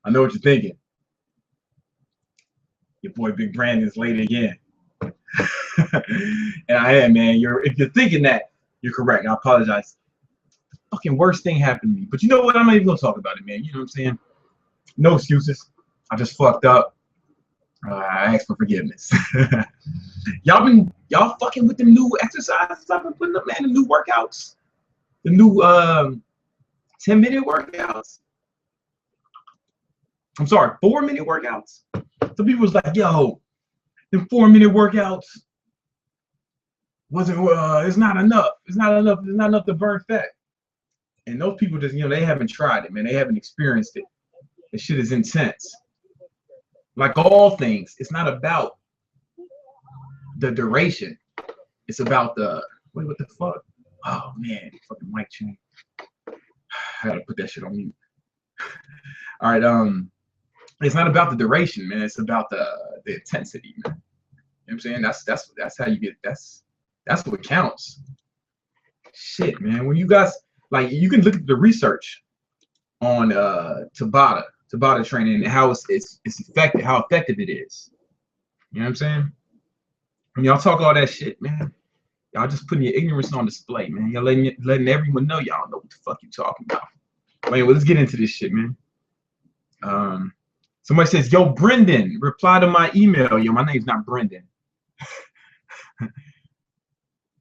I know what you're thinking. Your boy Big Brandon's late again. And I am, man. If you're thinking that, you're correct. I apologize. Fucking worst thing happened to me. But you know what? I'm not even gonna talk about it, man. You know what I'm saying? No excuses. I just fucked up. I asked for forgiveness. y'all fucking with them new exercises I've been putting up, man. The new workouts, the new 10-minute workouts. I'm sorry, 4-minute workouts. Some people was like, yo, them 4-minute workouts wasn't it's not enough. It's not enough to burn fat. And those people just, they haven't tried it, man. They haven't experienced it. This shit is intense. Like all things, it's not about the duration. It's about the wait, what the fuck? Oh man, fucking mic chain. I gotta put that shit on mute. All right, it's not about the duration, man. It's about the intensity, man. You know what I'm saying? That's how you get. That's what counts. Shit, man. When you guys you can look at the research on Tabata training and how it's effective, how effective it is. You know what I'm saying? When y'all talk all that shit, man, y'all just putting your ignorance on display, man. Y'all letting everyone know y'all know what the fuck you talking about. Wait, well, let's get into this shit, man. Somebody says, yo, Brendan, reply to my email. Yo, my name's not Brendan.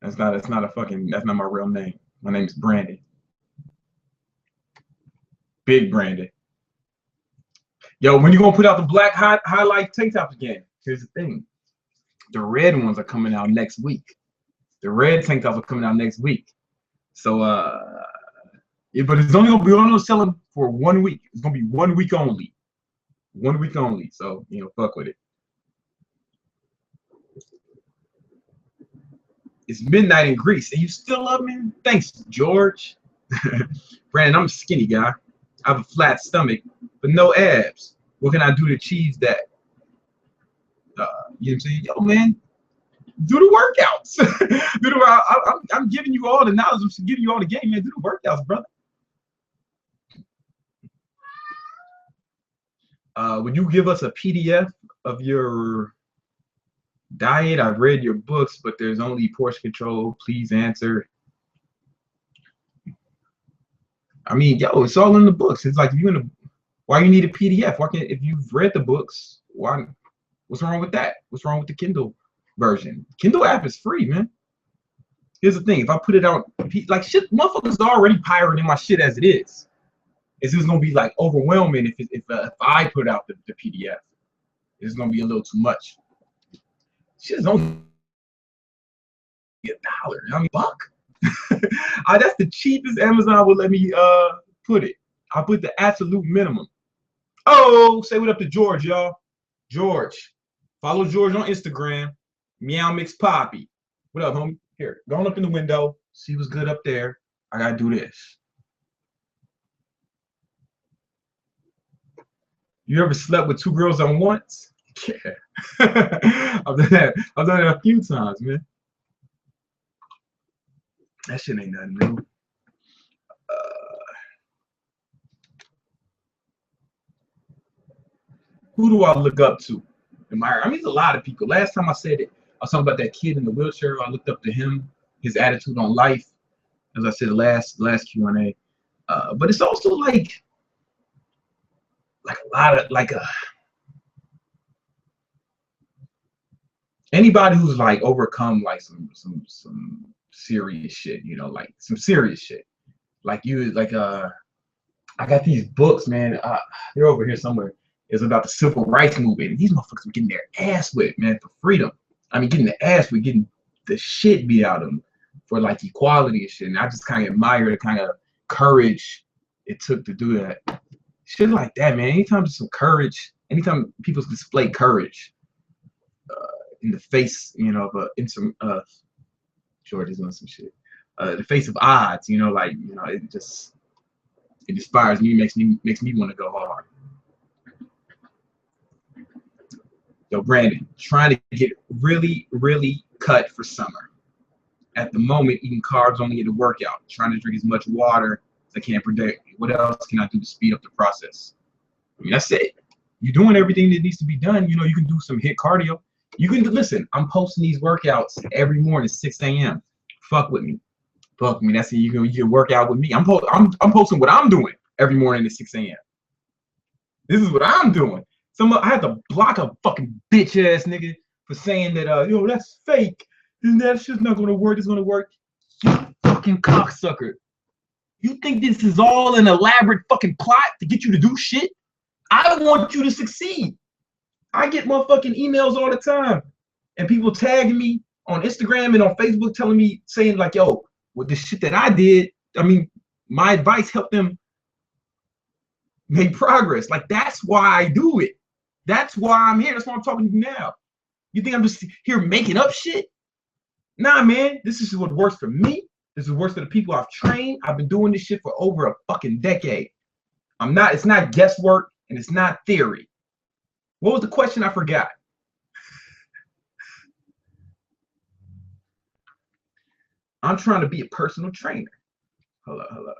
That's not my real name. My name's Brandon. Big Brandon. Yo, when you gonna put out the black highlight tank tops again? Here's the thing. The red ones are coming out next week. The red tank tops are coming out next week. So yeah, but it's only gonna be selling for 1 week. It's gonna be 1 week only. 1 week only. So fuck with it. It's midnight in Greece, and you still love me? Thanks, George. Brandon, I'm a skinny guy. I have a flat stomach, but no abs. What can I do to achieve that? You know what I'm saying? Yo, man, do the workouts. I'm giving you all the knowledge. I'm giving you all the game, man. Do the workouts, brother. Would you give us a PDF of your diet? I've read your books, but there's only portion control. Please answer. I mean, yo, it's all in the books. It's like why you need a PDF? If you've read the books, why? What's wrong with that? What's wrong with the Kindle version? Kindle app is free, man. Here's the thing: if I put it out, like shit, motherfuckers are already pirating my shit as it is. It's just gonna be like overwhelming if I put out the PDF. It's gonna be a little too much. Shit's only $1. I mean, fuck. That's the cheapest Amazon will let me put it. I put the absolute minimum. Oh, say what up to George, y'all. George, follow George on Instagram. Meow Mix Poppy. What up, homie? Here, going up in the window. See what's good up there. I gotta do this. You ever slept with 2 girls at once? Yeah. I've done that a few times, man. That shit ain't nothing new. Who do I look up to? Admire? I mean, there's a lot of people. Last time I said it, I was talking about that kid in the wheelchair. I looked up to him, his attitude on life, as I said last Q&A. But it's also like a lot of anybody who's like overcome like some serious shit, like some serious shit. Like I got these books, man. They're over here somewhere. It's about the civil rights movement. And these motherfuckers were getting their ass whipped, man, for freedom. I mean, getting the ass whipped, getting the shit beat out of them for like equality and shit. And I just kind of admire the kind of courage it took to do that. Shit like that, man. Anytime there's some courage, anytime people display courage in the face, of George is on some shit. The face of odds, it inspires me, makes me want to go hard. Yo, Brandon, trying to get really, really cut for summer. At the moment, eating carbs only at the workout. Trying to drink as much water I can't predict. What else can I do to speed up the process? I mean, that's it. You're doing everything that needs to be done. You know, you can do some HIIT cardio. You can listen. I'm posting these workouts every morning, 6 a.m. Fuck with me. Fuck with me. That's it. You can work out with me. I'm posting what I'm doing every morning at 6 a.m. This is what I'm doing. I had to block a fucking bitch ass nigga for saying that yo, that's fake. And that shit's not gonna work. It's gonna work. You fucking cocksucker. You think this is all an elaborate fucking plot to get you to do shit? I want you to succeed. I get motherfucking emails all the time, and people tagging me on Instagram and on Facebook telling me, saying like, yo, with the shit that I did, I mean, my advice helped them make progress. Like, that's why I do it. That's why I'm here. That's why I'm talking to you now. You think I'm just here making up shit? Nah, man, this is what works for me. This is what works for the people I've trained. I've been doing this shit for over a fucking decade. It's not guesswork. And it's not theory. What was the question? I forgot. I'm trying to be a personal trainer. Hold up.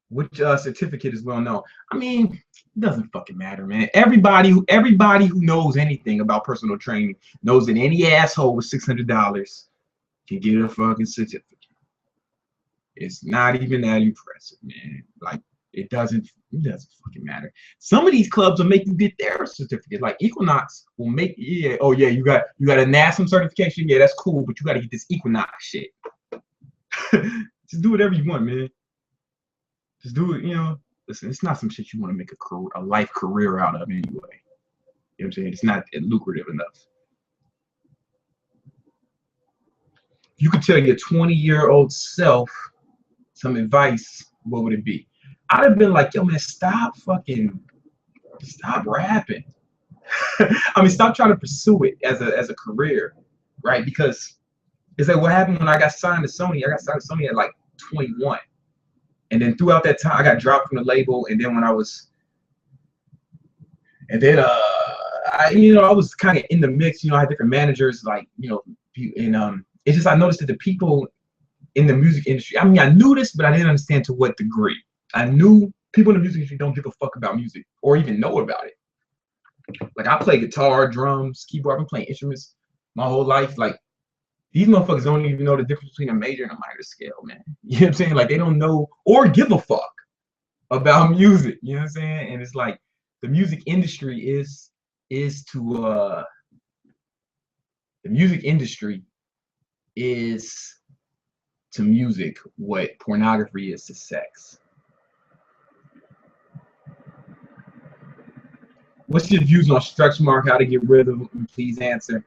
Which certificate is well known? I mean, it doesn't fucking matter, man. Everybody who knows anything about personal training knows that any asshole with $600 can get a fucking certificate. It's not even that impressive, man. Like, it doesn't fucking matter. Some of these clubs will make you get their certificate. Like Equinox will make, yeah, oh yeah, you got a NASM certification. Yeah, that's cool, but you got to get this Equinox shit. Just do whatever you want, man. Just do it, you know. Listen, it's not some shit you want to make a life career out of anyway. You know what I'm saying? It's not lucrative enough. You could tell your 20-year-old self some advice, what would it be? I'd have been like, yo, man, stop rapping. I mean, stop trying to pursue it as a career, right? Because it's like what happened when I got signed to Sony. I got signed to Sony at like 21. And then throughout that time, I got dropped from the label. And then I was kind of in the mix. You know, I had different managers, like, you know, and it's just I noticed that the people in the music industry, I mean, I knew this, but I didn't understand to what degree. I knew people in the music industry don't give a fuck about music or even know about it. Like, I play guitar, drums, keyboard. I've been playing instruments my whole life. Like, these motherfuckers don't even know the difference between a major and a minor scale, man. You know what I'm saying? Like, they don't know or give a fuck about music. You know what I'm saying? And it's like the music industry is to music what pornography is to sex. What's your views on stretch mark? How to get rid of them? Please answer.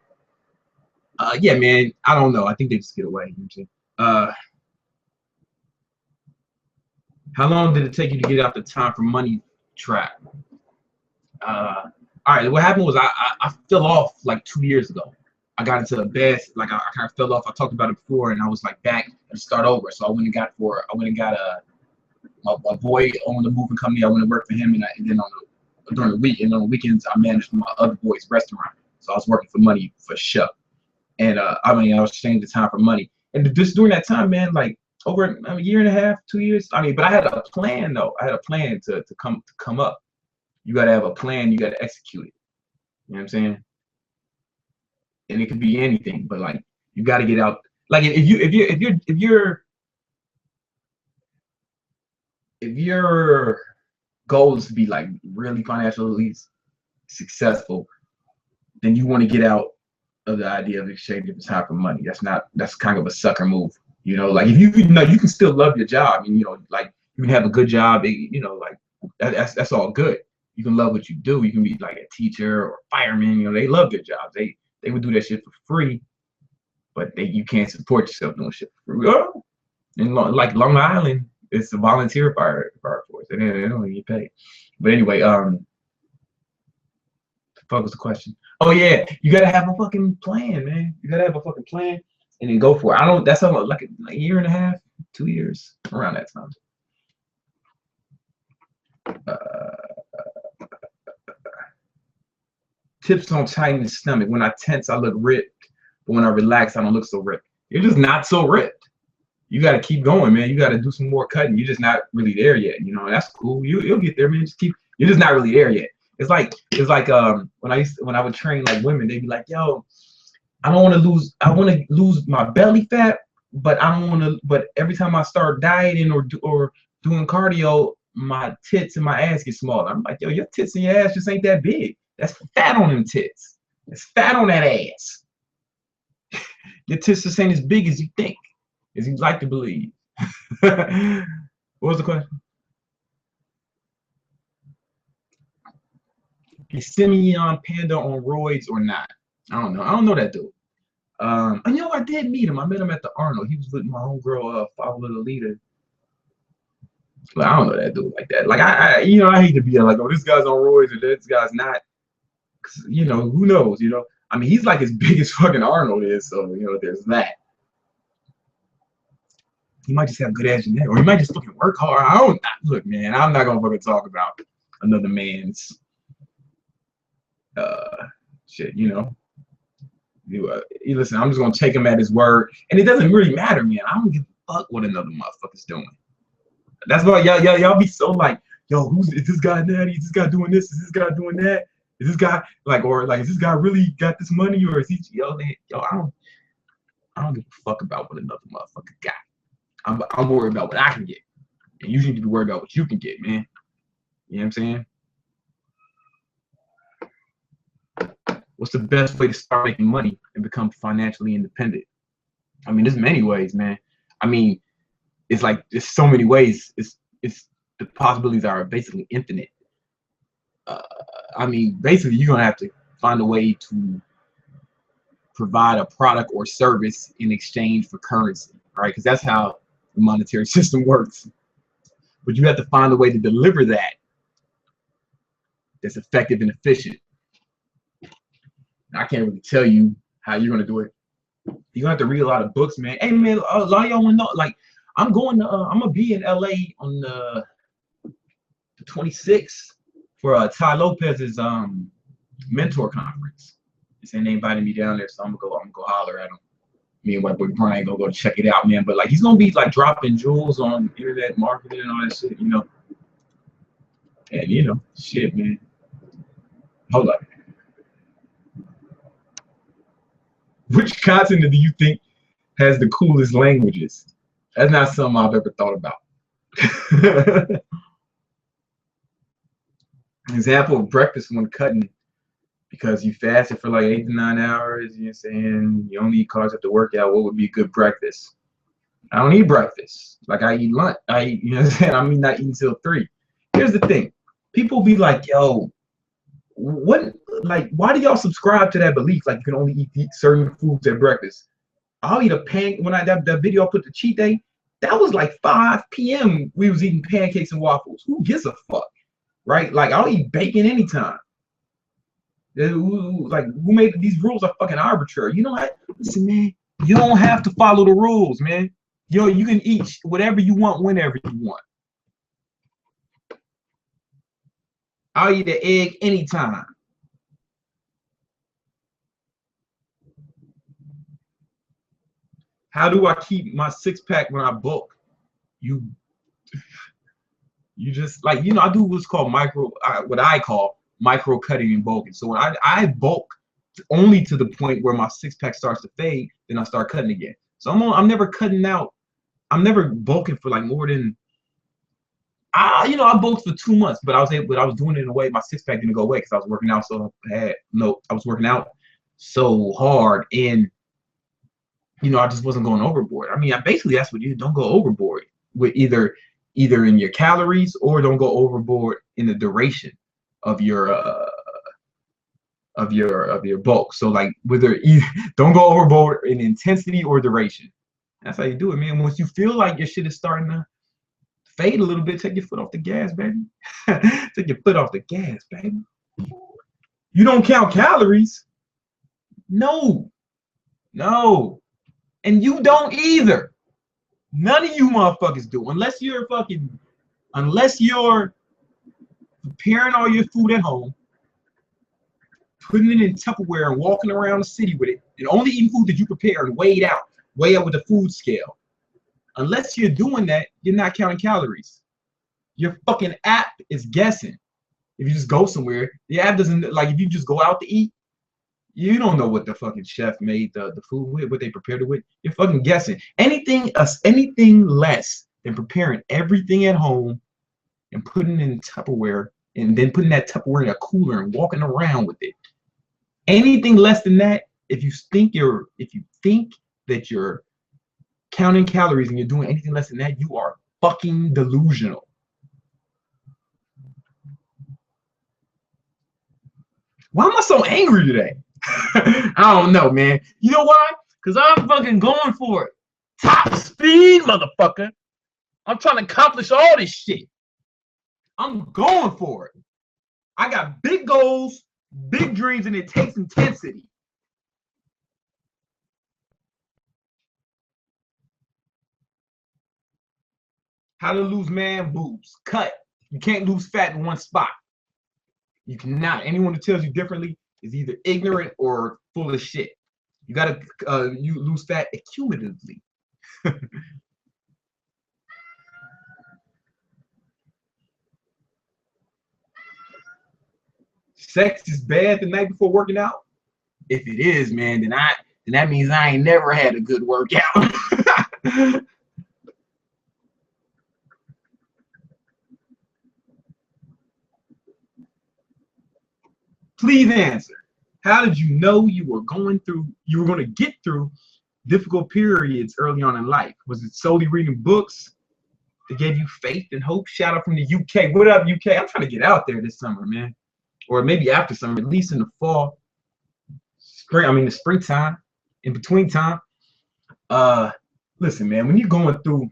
Yeah, man. I don't know. I think they just get away. You know, how long did it take you to get out the time for money trap? All right. What happened was I fell off like 2 years ago. I got into a bed, like I kind of fell off. I talked about it before, and I was like back and start over. So I went and got my boy owned a moving company. I went to work for him, and then during the week, and on the weekends, I managed my other boy's restaurant. So I was working for money for show. And I was changing the time for money. And just during that time, man, like over a year and a half, 2 years. I mean, but I had a plan though. I had a plan to come up. You gotta have a plan, you gotta execute it. You know what I'm saying? And it could be anything, but like you gotta get out. Like if your goal is to be like really financially successful, then you want to get out of the idea of exchanging time for money. That's kind of a sucker move. You know, like if you know you can still love your job, and you know, like you can have a good job, you know, like that's all good. You can love what you do. You can be like a teacher or fireman, you know, they love their jobs. They would do that shit for free, but you can't support yourself doing shit for free. Oh, and like Long Island, it's a volunteer fire force. They don't get paid. But anyway, the fuck was the question? Oh yeah, you gotta have a fucking plan, man. You gotta have a fucking plan and then go for it. That's like a year and a half, 2 years, around that time. Tips on tightening the stomach. When I tense, I look ripped, but when I relax, I don't look so ripped. You're just not so ripped. you got to keep going, man. You got to do some more cutting. You're just not really there yet. You know, that's cool. You'll get there, man. Just keep. You're just not really there yet. It's like when I would train like women, they'd be like, yo, I want to lose my belly fat, but I don't want to. But every time I start dieting or doing cardio, my tits and my ass get smaller. I'm like, yo, your tits and your ass just ain't that big. That's fat on them tits. It's fat on that ass. Your tits just ain't as big as you think, as you like to believe. What was the question? Is Simeon Panda on roids or not? I don't know. I don't know that dude. And you know, I did meet him. I met him at the Arnold. He was with my homegirl, Follow the Leader. But I don't know that dude like that. Like I hate to be like, oh, this guy's on roids or this guy's not. You know, who knows? You know, I mean, he's like as big as fucking Arnold is, so you know, there's that. He might just have good ass genetics, or he might just fucking work hard. I don't look, man. I'm not gonna fucking talk about another man's shit. You know, you listen. I'm just gonna take him at his word, and it doesn't really matter, man. I don't give a fuck what another motherfucker's doing. That's why y'all be so like, yo, is this guy natty? Is this guy doing this? Is this guy doing that? Is this guy is this guy really got this money, or is he I don't give a fuck about what another motherfucker got. I'm worried about what I can get, and you need to be worried about what you can get, man. You know what I'm saying? What's the best way to start making money and become financially independent? I mean, there's many ways, man. I mean, it's like there's so many ways. It's the possibilities are basically infinite. I mean, basically, you're gonna have to find a way to provide a product or service in exchange for currency, right? Because that's how the monetary system works. But you have to find a way to deliver that that's effective and efficient. I can't really tell you how you're gonna do it. You're gonna have to read a lot of books, man. Hey, man, a lot of y'all wanna know, like, I'm gonna be in LA on the 26th for Ty Lopez's mentor conference. And they invited me down there, so I'm gonna go holler at him. Me and my boy Brian gonna go check it out, man. But like, he's gonna be like dropping jewels on internet marketing and all that shit, you know. And you know, shit, man. Hold up. Which continent do you think has the coolest languages? That's not something I've ever thought about. Example of breakfast when cutting, because you fasted for like 8 to 9 hours, you know what I'm saying? You only eat carbs after workout. What would be a good breakfast? I don't eat breakfast. Like I eat lunch. You know what I'm saying? I mean, not eating till 3. Here's the thing. People be like, yo, why do y'all subscribe to that belief? Like you can only eat certain foods at breakfast. I'll eat a when that video I put the cheat day, that was like 5 p.m. We was eating pancakes and waffles. Who gives a fuck? Right? Like I'll eat bacon anytime. Like who made these rules are fucking arbitrary. You know what? Listen, man, you don't have to follow the rules, man. Yo, you can eat whatever you want whenever you want. I'll eat an egg anytime. How do I keep my 6-pack when I bulk? You just like, you know, I do what's called what I call micro cutting and bulking. So when I bulk only to the point where my 6-pack starts to fade, then I start cutting again. So I'm never cutting out. I'm never bulking for like more than I bulked for 2 months, but I was doing it in a way my 6-pack didn't go away because I was working out I was working out so hard, and I just wasn't going overboard. I mean, basically that's what you don't go overboard with either in your calories, or don't go overboard in the duration of your bulk. So like don't go overboard in intensity or duration. That's how you do it, man. Once you feel like your shit is starting to fade a little bit, take your foot off the gas, baby. Take your foot off the gas, baby. You don't count calories. No. And you don't either. None of you motherfuckers do, unless you're preparing all your food at home, putting it in Tupperware and walking around the city with it, and only eating food that you prepare and weigh out with the food scale. Unless you're doing that, you're not counting calories. Your fucking app is guessing. If you just go somewhere, the app doesn't, like if you just go out to eat, you don't know what the fucking chef made the food with, what they prepared it with. You're fucking guessing. Anything less than preparing everything at home and putting it in Tupperware and then putting that Tupperware in a cooler and walking around with it. Anything less than that, if you think that you're counting calories and you're doing anything less than that, you are fucking delusional. Why am I so angry today? I don't know, man. You know why? Because I'm fucking going for it. Top speed, motherfucker. I'm trying to accomplish all this shit. I'm going for it. I got big goals, big dreams, and it takes intensity. How to lose man boobs. Cut. You can't lose fat in one spot. You cannot. Anyone who tells you differently is either ignorant or full of shit. You gotta you lose fat accumulatively. Sex is bad the night before working out. If it is, man, then that means I ain't never had a good workout. Please answer. How did you know you were going to get through difficult periods early on in life? Was it solely reading books that gave you faith and hope? Shout out from the UK. What up, UK? I'm trying to get out there this summer, man. Or maybe after summer, at least in the fall. The springtime, in between time. Listen, man, when you're going through,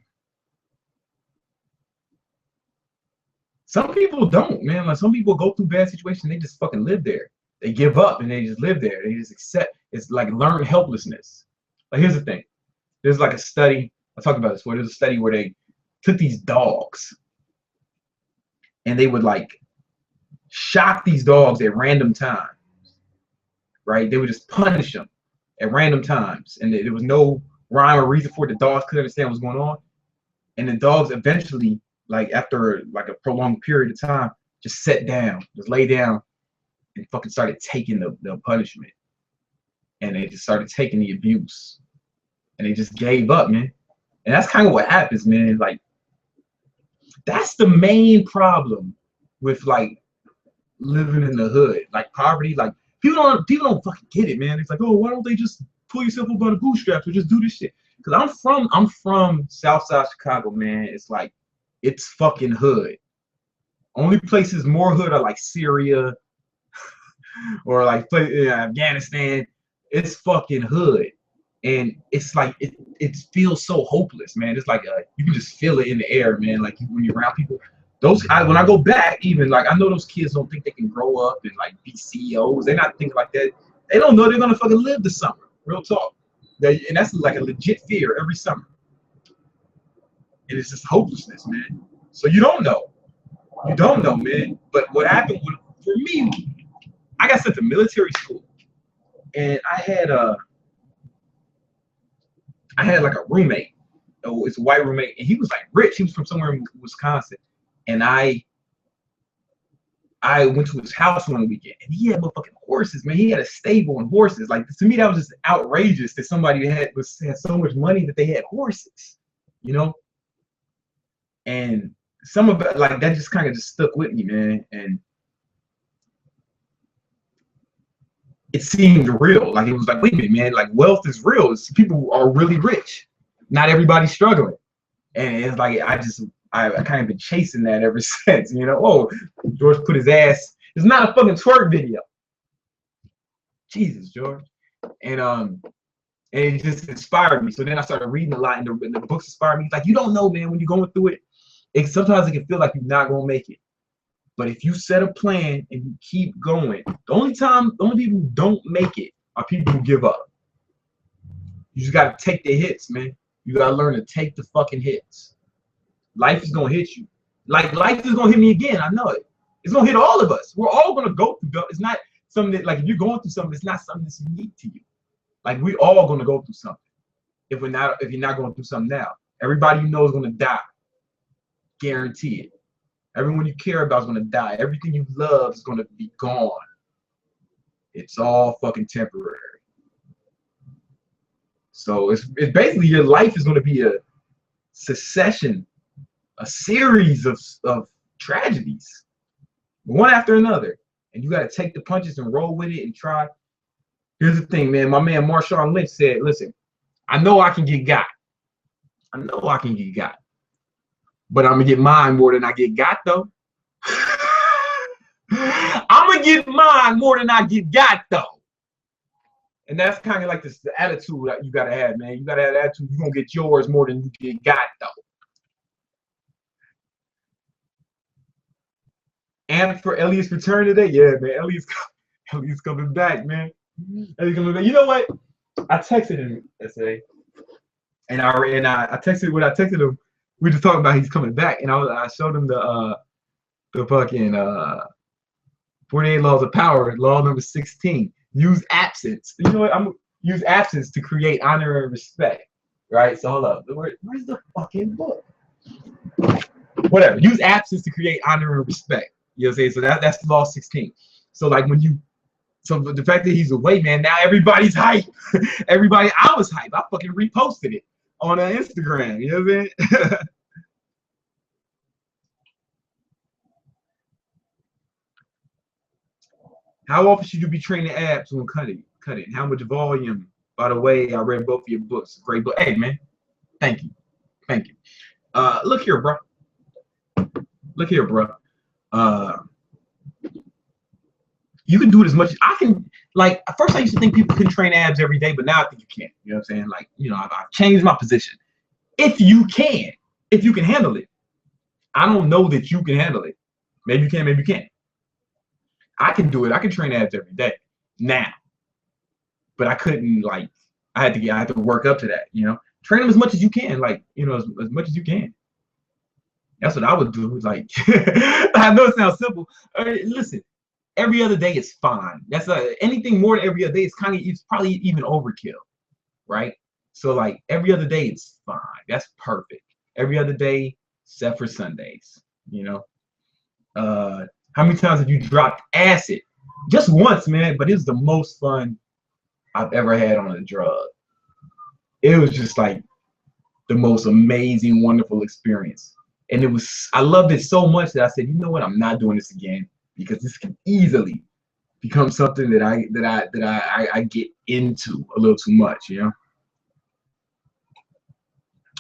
some people don't, man. Like some people go through bad situations, they just fucking live there. They give up and they just live there. They just accept. It's like learned helplessness. Like here's the thing. There's like a study. I talked about this before. There's a study where they took these dogs and they would like shock these dogs at random times. Right? They would just punish them at random times, and there was no rhyme or reason for it. The dogs couldn't understand what's going on, and the dogs eventually, like after like a prolonged period of time, just sat down, just lay down, and fucking started taking the punishment, and they just started taking the abuse, and they just gave up, man. And that's kind of what happens, man. Like that's the main problem with like living in the hood, like poverty. Like people don't fucking get it, man. It's like, oh, why don't they just pull yourself up by the bootstraps or just do this shit? Because I'm from Southside Chicago, man. It's like it's fucking hood. Only places more hood are like Syria or like Afghanistan. It's fucking hood, and it's like it feels so hopeless, man. It's like you can just feel it in the air, man. Like when you're around people. When I go back, even like I know those kids don't think they can grow up and like be CEOs. They're not thinking like that. They don't know they're gonna fucking live this summer. Real talk. And that's like a legit fear every summer. And it's just hopelessness, man. So you don't know. You don't know, man. But what happened for me, I got sent to military school, and I had like a roommate. Oh, it's a white roommate, and he was like rich. He was from somewhere in Wisconsin. And I went to his house one weekend, and he had motherfucking horses, man. He had a stable and horses. Like to me, that was just outrageous that somebody had so much money that they had horses, you know. And some of it, like that, just kind of just stuck with me, man. And it seemed real. Like it was like, wait a minute, man. Like wealth is real. People are really rich. Not everybody's struggling, and it's like I kind of been chasing that ever since, you know. Oh, George put his ass. It's not a fucking twerk video. Jesus, George. And it just inspired me. So then I started reading a lot, and the books inspired me. It's like you don't know, man, when you're going through it, sometimes it can feel like you're not gonna make it. But if you set a plan and you keep going, the only people who don't make it are people who give up. You just gotta take the hits, man. You gotta learn to take the fucking hits. Life is gonna hit you. Like life is gonna hit me again. I know it. It's gonna hit all of us. We're all gonna go through. It's not something that, like, if you're going through something, it's not something that's unique to you. Like we all gonna go through something. If you're not going through something now. Everybody you know is gonna die. Guarantee it. Everyone you care about is gonna die. Everything you love is gonna be gone. It's all fucking temporary. So it's basically your life is gonna be a succession, a series of tragedies, one after another. And you gotta take the punches and roll with it and try. Here's the thing, man. My man Marshawn Lynch said, listen, I know I can get got. I know I can get got. But I'm gonna get mine more than I get got, though. I'm gonna get mine more than I get got, though. And that's kind of like the attitude that you gotta have, man. You gotta have that attitude. You're gonna get yours more than you get got, though. And for Elliott's return today, yeah, man. Elliott's coming back, man. Elliott's coming back. You know what? I texted him yesterday, and I texted when I texted him. We just talking about he's coming back, and I showed him the fucking 48 laws of power, law number 16. Use absence. You know what? I'm gonna use absence to create honor and respect. Right? So hold up. Where's the fucking book? Whatever. Use absence to create honor and respect. You know what I'm saying? So that's law 16. So like so the fact that he's away, man, now everybody's hype. I was hype. I fucking reposted it on Instagram. You know what I'm saying? How often should you be training abs when cutting? How much volume? By the way, I read both of your books. Great book. Hey, man. Thank you. Look here, bro. You can do it as much as I can. Like, at first I used to think people couldn't train abs every day, but now I think you can. You know what I'm saying? Like, you know, I've changed my position. If you can handle it. I don't know that you can handle it. Maybe you can, maybe you can't. I can do it. I can train abs every day now, but I couldn't, like, I had to work up to that, you know. Train them as much as you can, like, you know, as much as you can. That's what I would do. Like, I know it sounds simple. Listen, every other day is fine. That's anything more than every other day is it's probably even overkill, right? So like every other day it's fine. That's perfect. Every other day, except for Sundays, you know. How many times have you dropped acid? Just once, man, but it was the most fun I've ever had on a drug. It was just like the most amazing, wonderful experience. And I loved it so much that I said, you know what, I'm not doing this again, because this can easily become something that I get into a little too much, you know.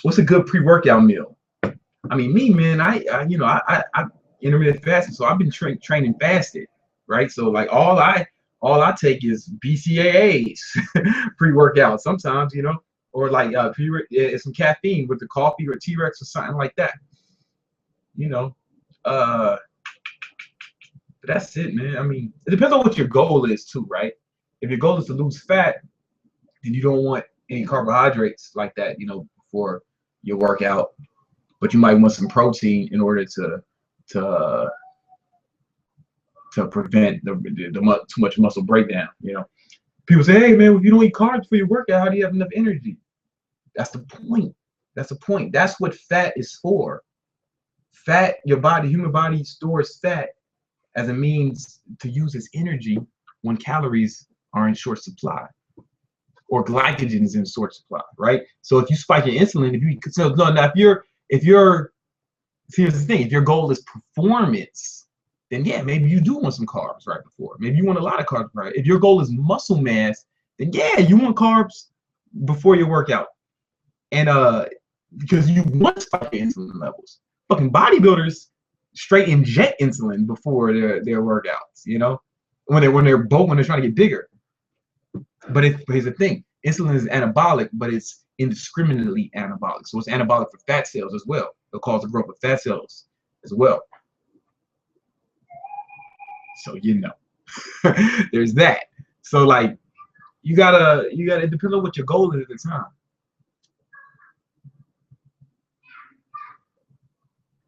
What's a good pre-workout meal? I mean, me, man, I intermittent fasting, so I've been training fasted, right? So like all I take is BCAAs pre-workout sometimes, you know, or like some caffeine with the coffee or T-Rex or something like that, you know. But that's it, man. I mean, it depends on what your goal is too, right? If your goal is to lose fat, then you don't want any carbohydrates like that, you know, before your workout. But you might want some protein in order to prevent the too much muscle breakdown. You know, people say, "Hey, man, if you don't eat carbs for your workout, how do you have enough energy?" That's the point. That's the point. That's what fat is for. Fat, human body stores fat as a means to use as energy when calories are in short supply or glycogen is in short supply, right? So if you spike your insulin, here's the thing, if your goal is performance, then yeah, maybe you do want some carbs right before. Maybe you want a lot of carbs right. If your goal is muscle mass, then yeah, you want carbs before your workout. And because you want to spike your insulin levels. Fucking bodybuilders straight inject insulin before their workouts, you know, when they're trying to get bigger. But here's the thing, insulin is anabolic, but it's indiscriminately anabolic. So it's anabolic for fat cells as well. It'll cause the growth of fat cells as well. So you know, there's that. So like, you gotta it depends on what your goal is at the time.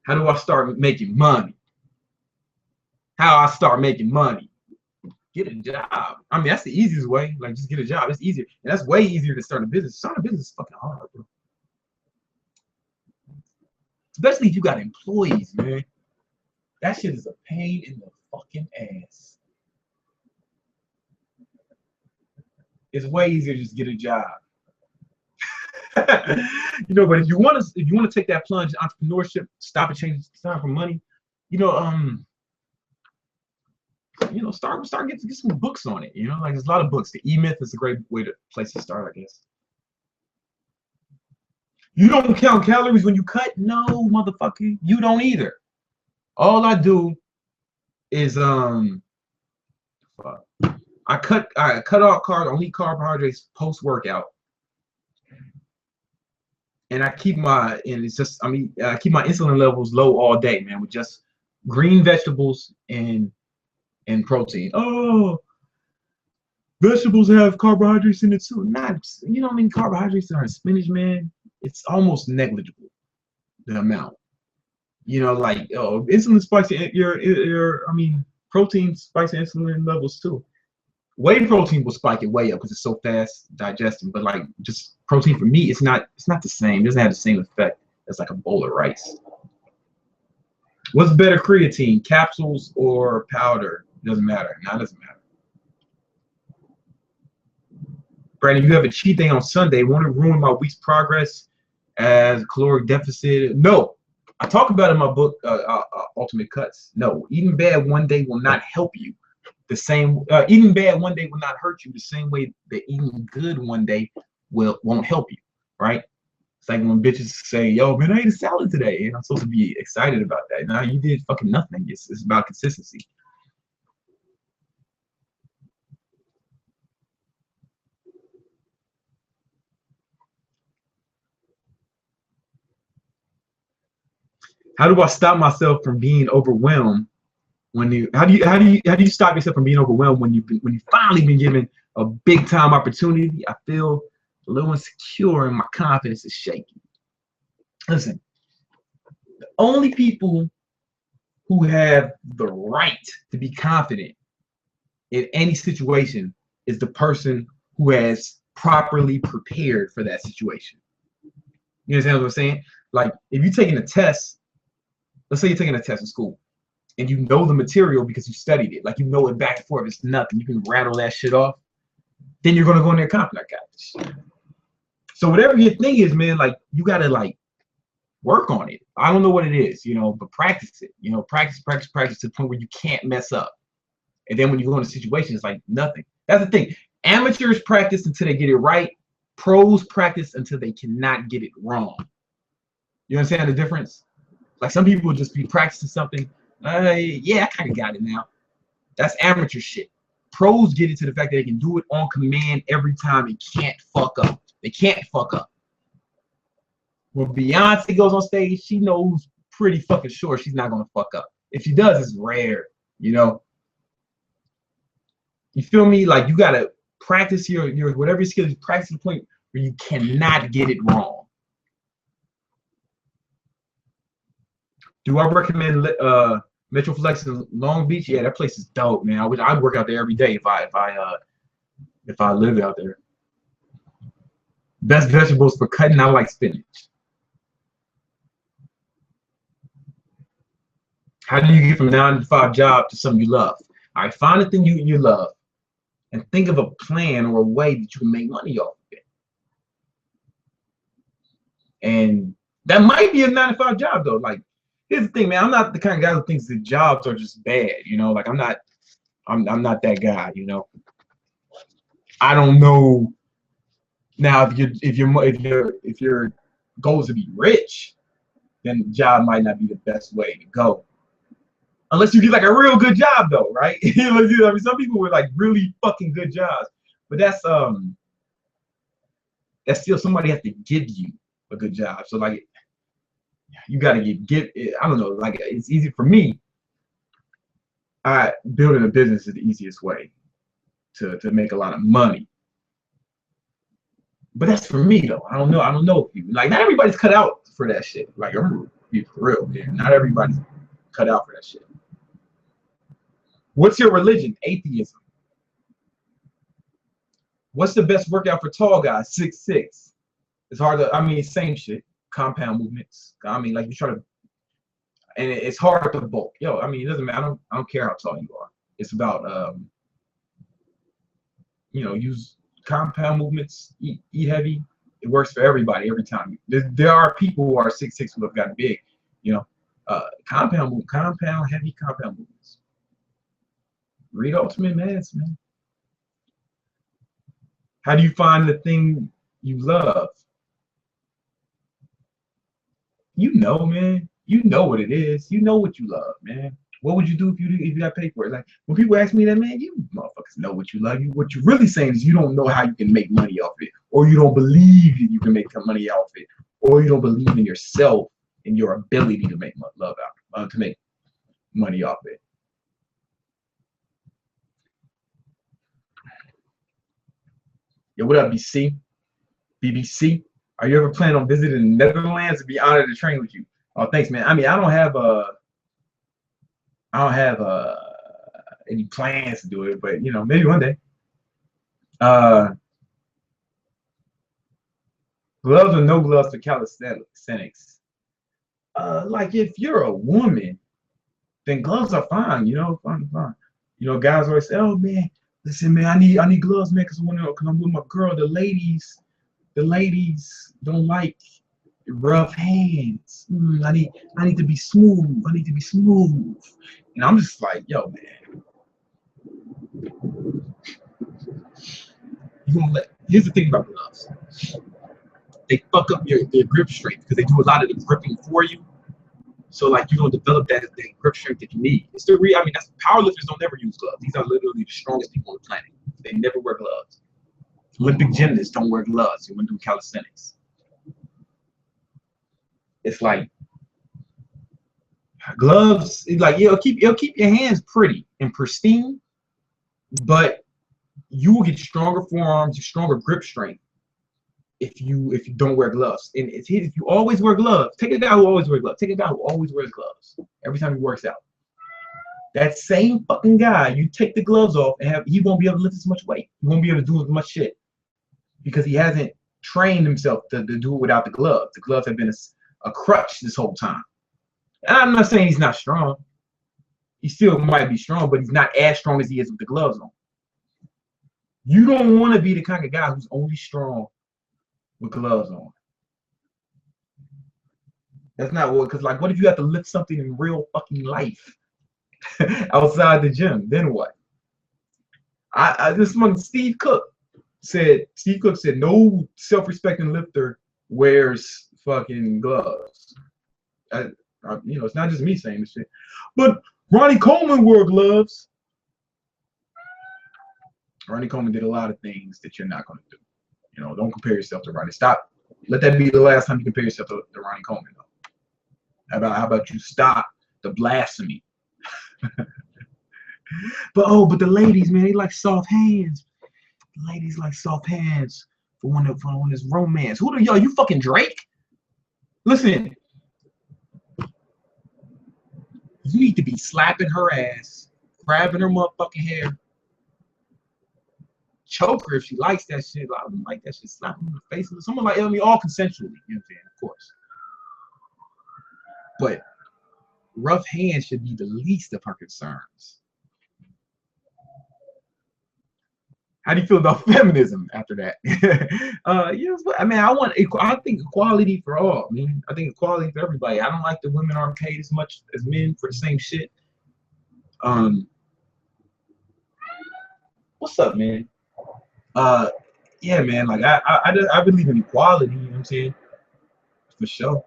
How do I start making money? How I start making money? Get a job. I mean, that's the easiest way. Like, just get a job. It's easier. And that's way easier to start a business. Start a business is fucking hard, bro. especially if you got employees, man. That shit is a pain in the fucking ass. It's way easier to just get a job. You know, but if you want to take that plunge, entrepreneurship, stop and change time for money, start get some books on it. Like there's a lot of books. The E-Myth is a great place to start, I guess. You don't count calories when you cut? No, motherfucker, you don't either. All I do is I cut off only carbohydrates post workout, and I keep my insulin levels low all day, man, with just green vegetables and protein. Oh, vegetables have carbohydrates in it too. Not, carbohydrates are in spinach, man. It's almost negligible, the amount. Insulin spikes protein spikes insulin levels too. Whey protein will spike it way up because it's so fast digesting. But like just protein for me, it's not the same. It doesn't have the same effect as like a bowl of rice. What's better, creatine, capsules or powder? Doesn't matter. No, it doesn't matter. Brandon, you have a cheat day on Sunday. Want to ruin my week's progress as caloric deficit? No. I talk about it in my book, Ultimate Cuts. No, eating bad one day will not help you. The same, eating bad one day will not hurt you the same way that eating good one day won't help you, right? It's like when bitches say, "Yo, man, I ate a salad today," and I'm supposed to be excited about that. Now you did fucking nothing. It's about consistency. How do I stop myself from being overwhelmed? How do you stop yourself from being overwhelmed when you've finally been given a big time opportunity? I feel a little insecure and my confidence is shaky. Listen, the only people who have the right to be confident in any situation is the person who has properly prepared for that situation. You understand what I'm saying? Like if you're taking a test, let's say you're taking a test in school and you know the material because you studied it, like you know it back and forth, it's nothing, you can rattle that shit off, then you're gonna go in there confident, I got this. So whatever your thing is, man, like you gotta like work on it. I don't know what it is, but practice it, practice to the point where you can't mess up. And then when you go in a situation, it's like nothing. That's the thing. Amateurs practice until they get it right. Pros practice until they cannot get it wrong. You understand the difference? Like some people will just be practicing something. Yeah, I kind of got it now. That's amateur shit. Pros get it to the fact that they can do it on command every time and can't fuck up. They can't fuck up. When Beyonce goes on stage, she knows pretty fucking sure she's not gonna fuck up. If she does, it's rare, You feel me? Like you gotta practice your whatever skill you practice to the point where you cannot get it wrong. Do I recommend Metroflex in Long Beach? Yeah, that place is dope, man. I'd work out there every day if I lived out there. Best vegetables for cutting, I like spinach. How do you get from a 9-to-5 job to something you love? All right, find a thing you love and think of a plan or a way that you can make money off of it. And that might be a 9-to-5 job though. Like, here's the thing, man. I'm not the kind of guy who thinks that jobs are just bad. Like I'm not that guy. I don't know. Now, if your goal is to be rich, then the job might not be the best way to go. Unless you get like a real good job, though, right? I mean, some people were like really fucking good jobs, but that's still somebody has to give you a good job. So like, you got to get. I don't know. Like it's easy for me. Building a business is the easiest way to make a lot of money. But that's for me though. I don't know if you like. Not everybody's cut out for that shit. Like I'm gonna be for real, man. Not everybody's cut out for that shit. What's your religion? Atheism. What's the best workout for tall guys? 6'6". It's hard to. I mean, same shit. Compound movements. I mean, like you try to and it's hard to bulk. Yo, I mean, it doesn't matter. I don't care how tall you are. It's about use compound movements, eat heavy. It works for everybody every time. There are people who are 6'6" who have gotten big. Compound heavy compound movements. Read Ultimate Mass, man. How do you find the thing you love? You know, man. You know what it is. You know what you love, man. What would you do if you got paid for it? Like when people ask me that, man, you motherfuckers know what you love. What you're really saying is you don't know how you can make money off it, or you don't believe you can make money off it, or you don't believe in yourself and your ability to make love out to make money off it. Yo, what up, BBC? Are you ever planning on visiting the Netherlands? It'd be honored to train with you. Oh, thanks, man. I mean, I don't have any plans to do it, but maybe one day. Gloves or no gloves for calisthenics? Like if you're a woman, then gloves are fine. Fine. Guys always say, "Oh man, listen, man, I need gloves, man, because I'm with my girl. The ladies don't like rough hands. I need to be smooth. I need to be smooth." And I'm just like, yo, man. Here's the thing about gloves. They fuck up your grip strength because they do a lot of the gripping for you. So like you don't develop that grip strength that you need. It's that's powerlifters don't never use gloves. These are literally the strongest people on the planet. They never wear gloves. Olympic gymnasts don't wear gloves when doing calisthenics. It's like gloves. It's like it'll keep your hands pretty and pristine, but you will get stronger forearms, stronger grip strength if you don't wear gloves. And if you always wear gloves, take a guy who always wears gloves. Take a guy who always wears gloves every time he works out. That same fucking guy, you take the gloves off and he won't be able to lift as much weight. He won't be able to do as much shit because he hasn't trained himself to do it without the gloves. The gloves have been a crutch this whole time. And I'm not saying he's not strong. He still might be strong, but he's not as strong as he is with the gloves on. You don't want to be the kind of guy who's only strong with gloves on. That's not what, because like, what if you have to lift something in real fucking life outside the gym? Then what? This one, Steve Cook said no self-respecting lifter wears fucking gloves. It's not just me saying this shit, but Ronnie Coleman wore gloves. Ronnie Coleman did a lot of things that you're not going to do. Don't compare yourself to Ronnie. Stop. Let that be the last time you compare yourself to Ronnie Coleman. Though. How about you stop the blasphemy? But the ladies, man, they like soft hands. The ladies like soft hands for when it's romance. Who the y'all? You fucking Drake? Listen, you need to be slapping her ass, grabbing her motherfucking hair, choke her if she likes that shit. I don't like that shit. Slap her in the face. Someone like all consensually. You know what I'm saying? Of course. But rough hands should be the least of her concerns. How do you feel about feminism after that? I think equality for all. I think equality for everybody. I don't like that women aren't paid as much as men for the same shit. What's up, man? Yeah, man. Like I believe in equality. You know what I'm saying? For sure.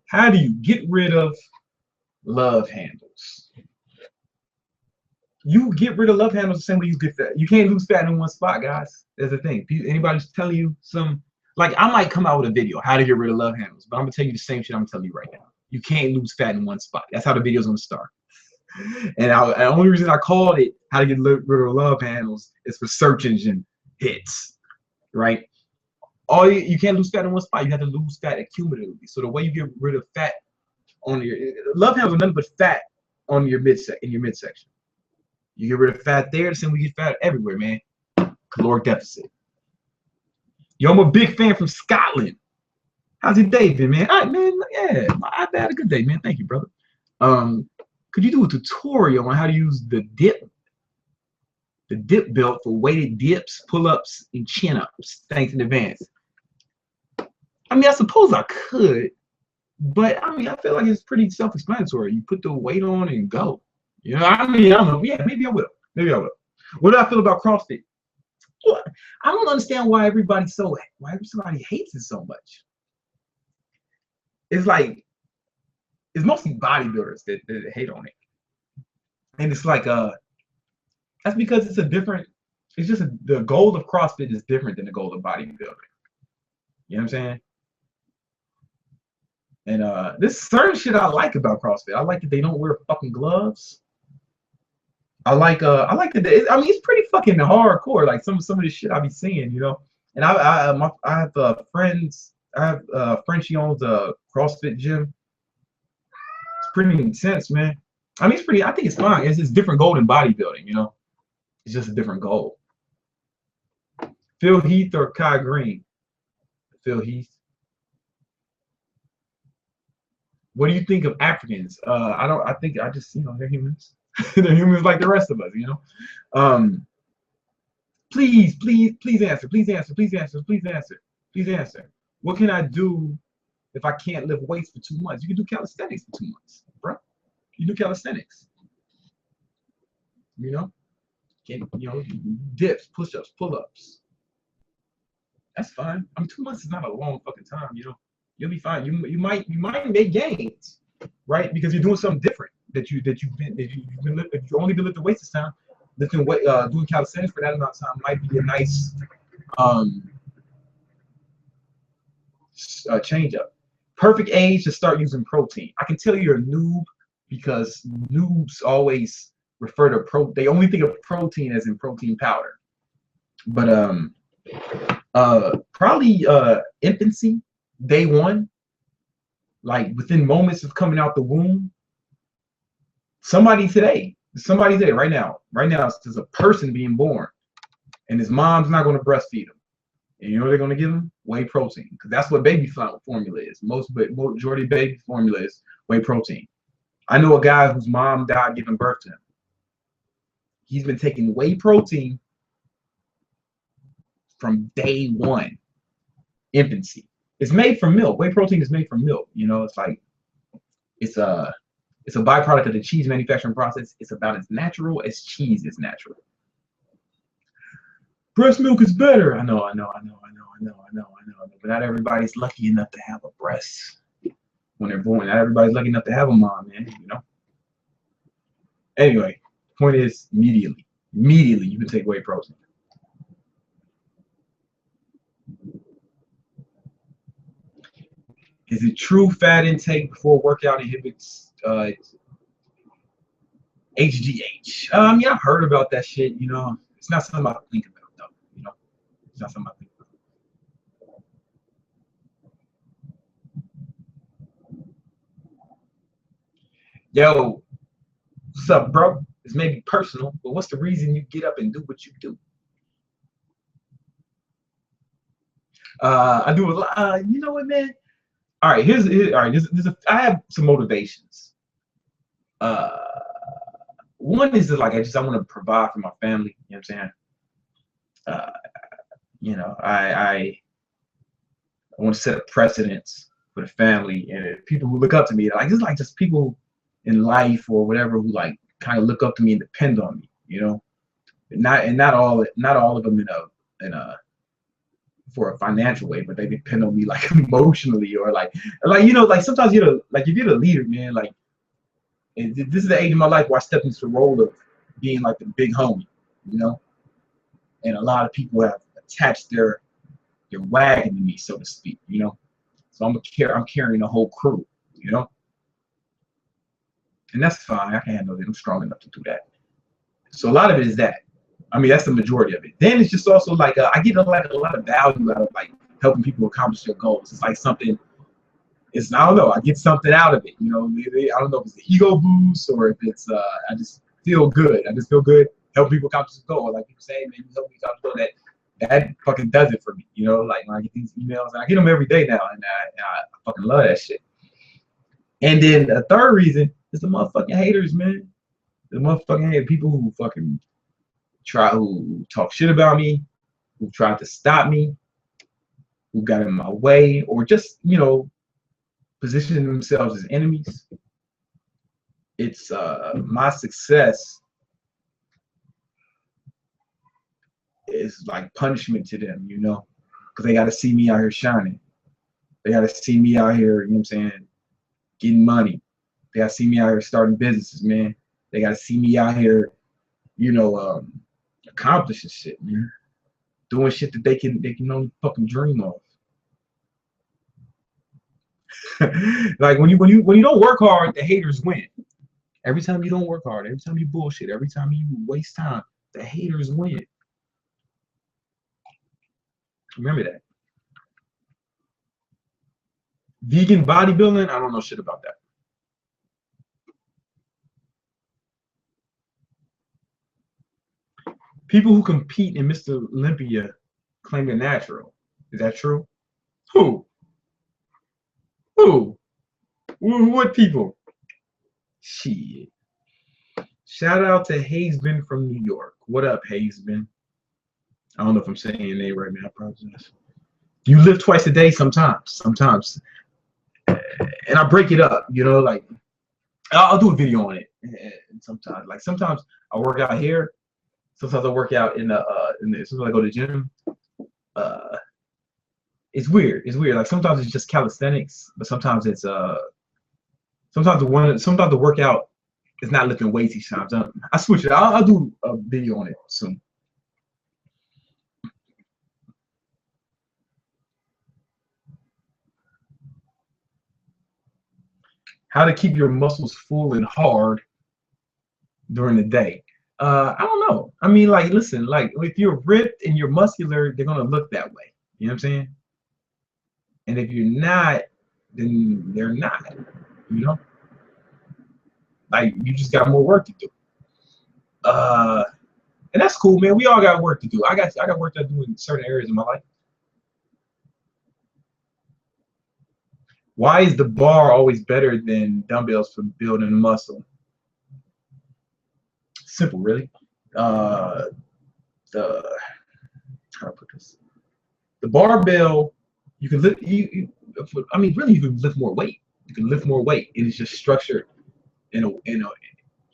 How do you get rid of love handles? You get rid of love handles the same way you get fat. You can't lose fat in one spot, guys. That's the thing. Anybody's telling you I might come out with a video how to get rid of love handles, but I'm gonna tell you the same shit I'm telling you right now. You can't lose fat in one spot. That's how the video's gonna start. And the only reason I called it how to get rid of love handles is for search engine hits, right? You can't lose fat in one spot. You have to lose fat accumulatively. So the way you get rid of fat on your love handles are nothing but fat on your midsection. You get rid of fat there, the same way you get fat everywhere, man. Caloric deficit. Yo, I'm a big fan from Scotland. How's your day been, man? All right, man. Yeah, I've had a good day, man. Thank you, brother. Could you do a tutorial on how to use the dip belt for weighted dips, pull-ups, and chin-ups? Thanks in advance. I mean, I suppose I could, but I mean, I feel like it's pretty self-explanatory. You put the weight on and go. You know, I mean, I don't know. Yeah, maybe I will. Maybe I will. What do I feel about CrossFit? Well, I don't understand why everybody hates it so much. It's like it's mostly bodybuilders that hate on it, and it's like that's because it's a different. It's just the goal of CrossFit is different than the goal of bodybuilding. You know what I'm saying? And this certain shit I like about CrossFit. I like that they don't wear fucking gloves. I like that. I mean, it's pretty fucking hardcore. Like some of the shit I be seeing, you know. And I have friends. I have a friend. She owns a CrossFit gym. It's pretty intense, man. I mean, it's pretty. I think it's fine. It's just different goal than bodybuilding, you know. It's just a different goal. Phil Heath or Kai Green? Phil Heath. What do you think of Africans? I think they're humans. They're humans like the rest of us, you know. Please answer. Please answer. What can I do if I can't lift weights for 2 months? You can do calisthenics for 2 months, bro. You do calisthenics. You know, dips, push-ups, pull-ups. That's fine. I mean, 2 months is not a long fucking time, you know. You'll be fine. You might make gains, right? Because you're doing something different that you've only been lifting weights this time. Doing calisthenics for that amount of time might be a nice change up. Perfect age to start using protein. I can tell you're a noob because noobs always refer to they only think of protein as in protein powder. But probably infancy, day one, like within moments of coming out the womb. Somebody today, right now, there's a person being born, and his mom's not going to breastfeed him. And you know what they're going to give him? Whey protein, because that's what baby formula is. Majority of baby formula is whey protein. I know a guy whose mom died giving birth to him. He's been taking whey protein from day one, infancy. It's made from milk. Whey protein is made from milk. You know, it's a byproduct of the cheese manufacturing process. It's about as natural as cheese is natural. Breast milk is better. I know. But not everybody's lucky enough to have a breast when they're born. Not everybody's lucky enough to have a mom, man. You know. Anyway, point is immediately you can take whey protein. Is it true fat intake before workout inhibits HGH? Yeah, I've heard about that shit. You know, it's not something I think about though. You know, it's not something I think about. Yo, what's up, bro? This may be personal, but what's the reason you get up and do what you do? I do a lot. You know what, man? All right, I have some motivations. One is that, like, I want to provide for my family. You know what I'm saying? You know, I want to set a precedence for the family and people who look up to me. Just people in life or whatever who like kind of look up to me and depend on me. You know, not all of them in a for a financial way, but they depend on me like emotionally or like you know, like sometimes if you're the leader, man, like this is the age of my life where I stepped into the role of being like the big homie, you know, and a lot of people have attached their wagon to me, so to speak, you know, so I'm carrying a whole crew, you know, and that's fine. I can handle it. I'm strong enough to do that. So a lot of it is that. I mean, that's the majority of it. Then it's just also like I get a lot of value out of like helping people accomplish their goals. It's like something. I don't know. I get something out of it. You know, I don't know if it's an ego boost or if it's I just feel good. I just feel good helping people accomplish their goal. Like people say, man, you help me accomplish that fucking does it for me. You know, like when I get these emails, and I get them every day now, and I fucking love that shit. And then the third reason is the motherfucking haters, man. The motherfucking haters, people who fucking who talk shit about me, who tried to stop me, who got in my way, or just, you know, positioning themselves as enemies. It's my success is like punishment to them, you know, because they got to see me out here shining. They got to see me out here, you know what I'm saying, getting money. They got to see me out here starting businesses, man. They got to see me out here, you know, accomplishing shit, man. Doing shit that they can only fucking dream of. Like when you don't work hard, the haters win. Every time you don't work hard, every time you bullshit, every time you waste time, the haters win. Remember that. Vegan bodybuilding, I don't know shit about that. People who compete in Mr. Olympia claim they're natural. Is that true? Who? Who? What people? Shit. Shout out to Hazeman from New York. What up, Hazeman? I don't know if I'm saying your name right now. I apologize. You live twice a day sometimes. And I break it up, you know, like I'll do a video on it. And sometimes I work out here. Sometimes I work out sometimes I go to the gym. It's weird. It's weird. Like sometimes it's just calisthenics, but sometimes it's sometimes the workout is not lifting weights each time. So I switch it. I'll do a video on it soon. How to keep your muscles full and hard during the day. I don't know. I mean, like, listen, like if you're ripped and you're muscular, they're gonna look that way. You know what I'm saying? And if you're not, then they're not. You know, like you just got more work to do. And that's cool, man. We all got work to do. I got work to do in certain areas of my life. Why is the bar always better than dumbbells for building muscle? Simple, really. How to put this? The barbell, you can lift. I mean, really, you can lift more weight. You can lift more weight. It is just structured in a. You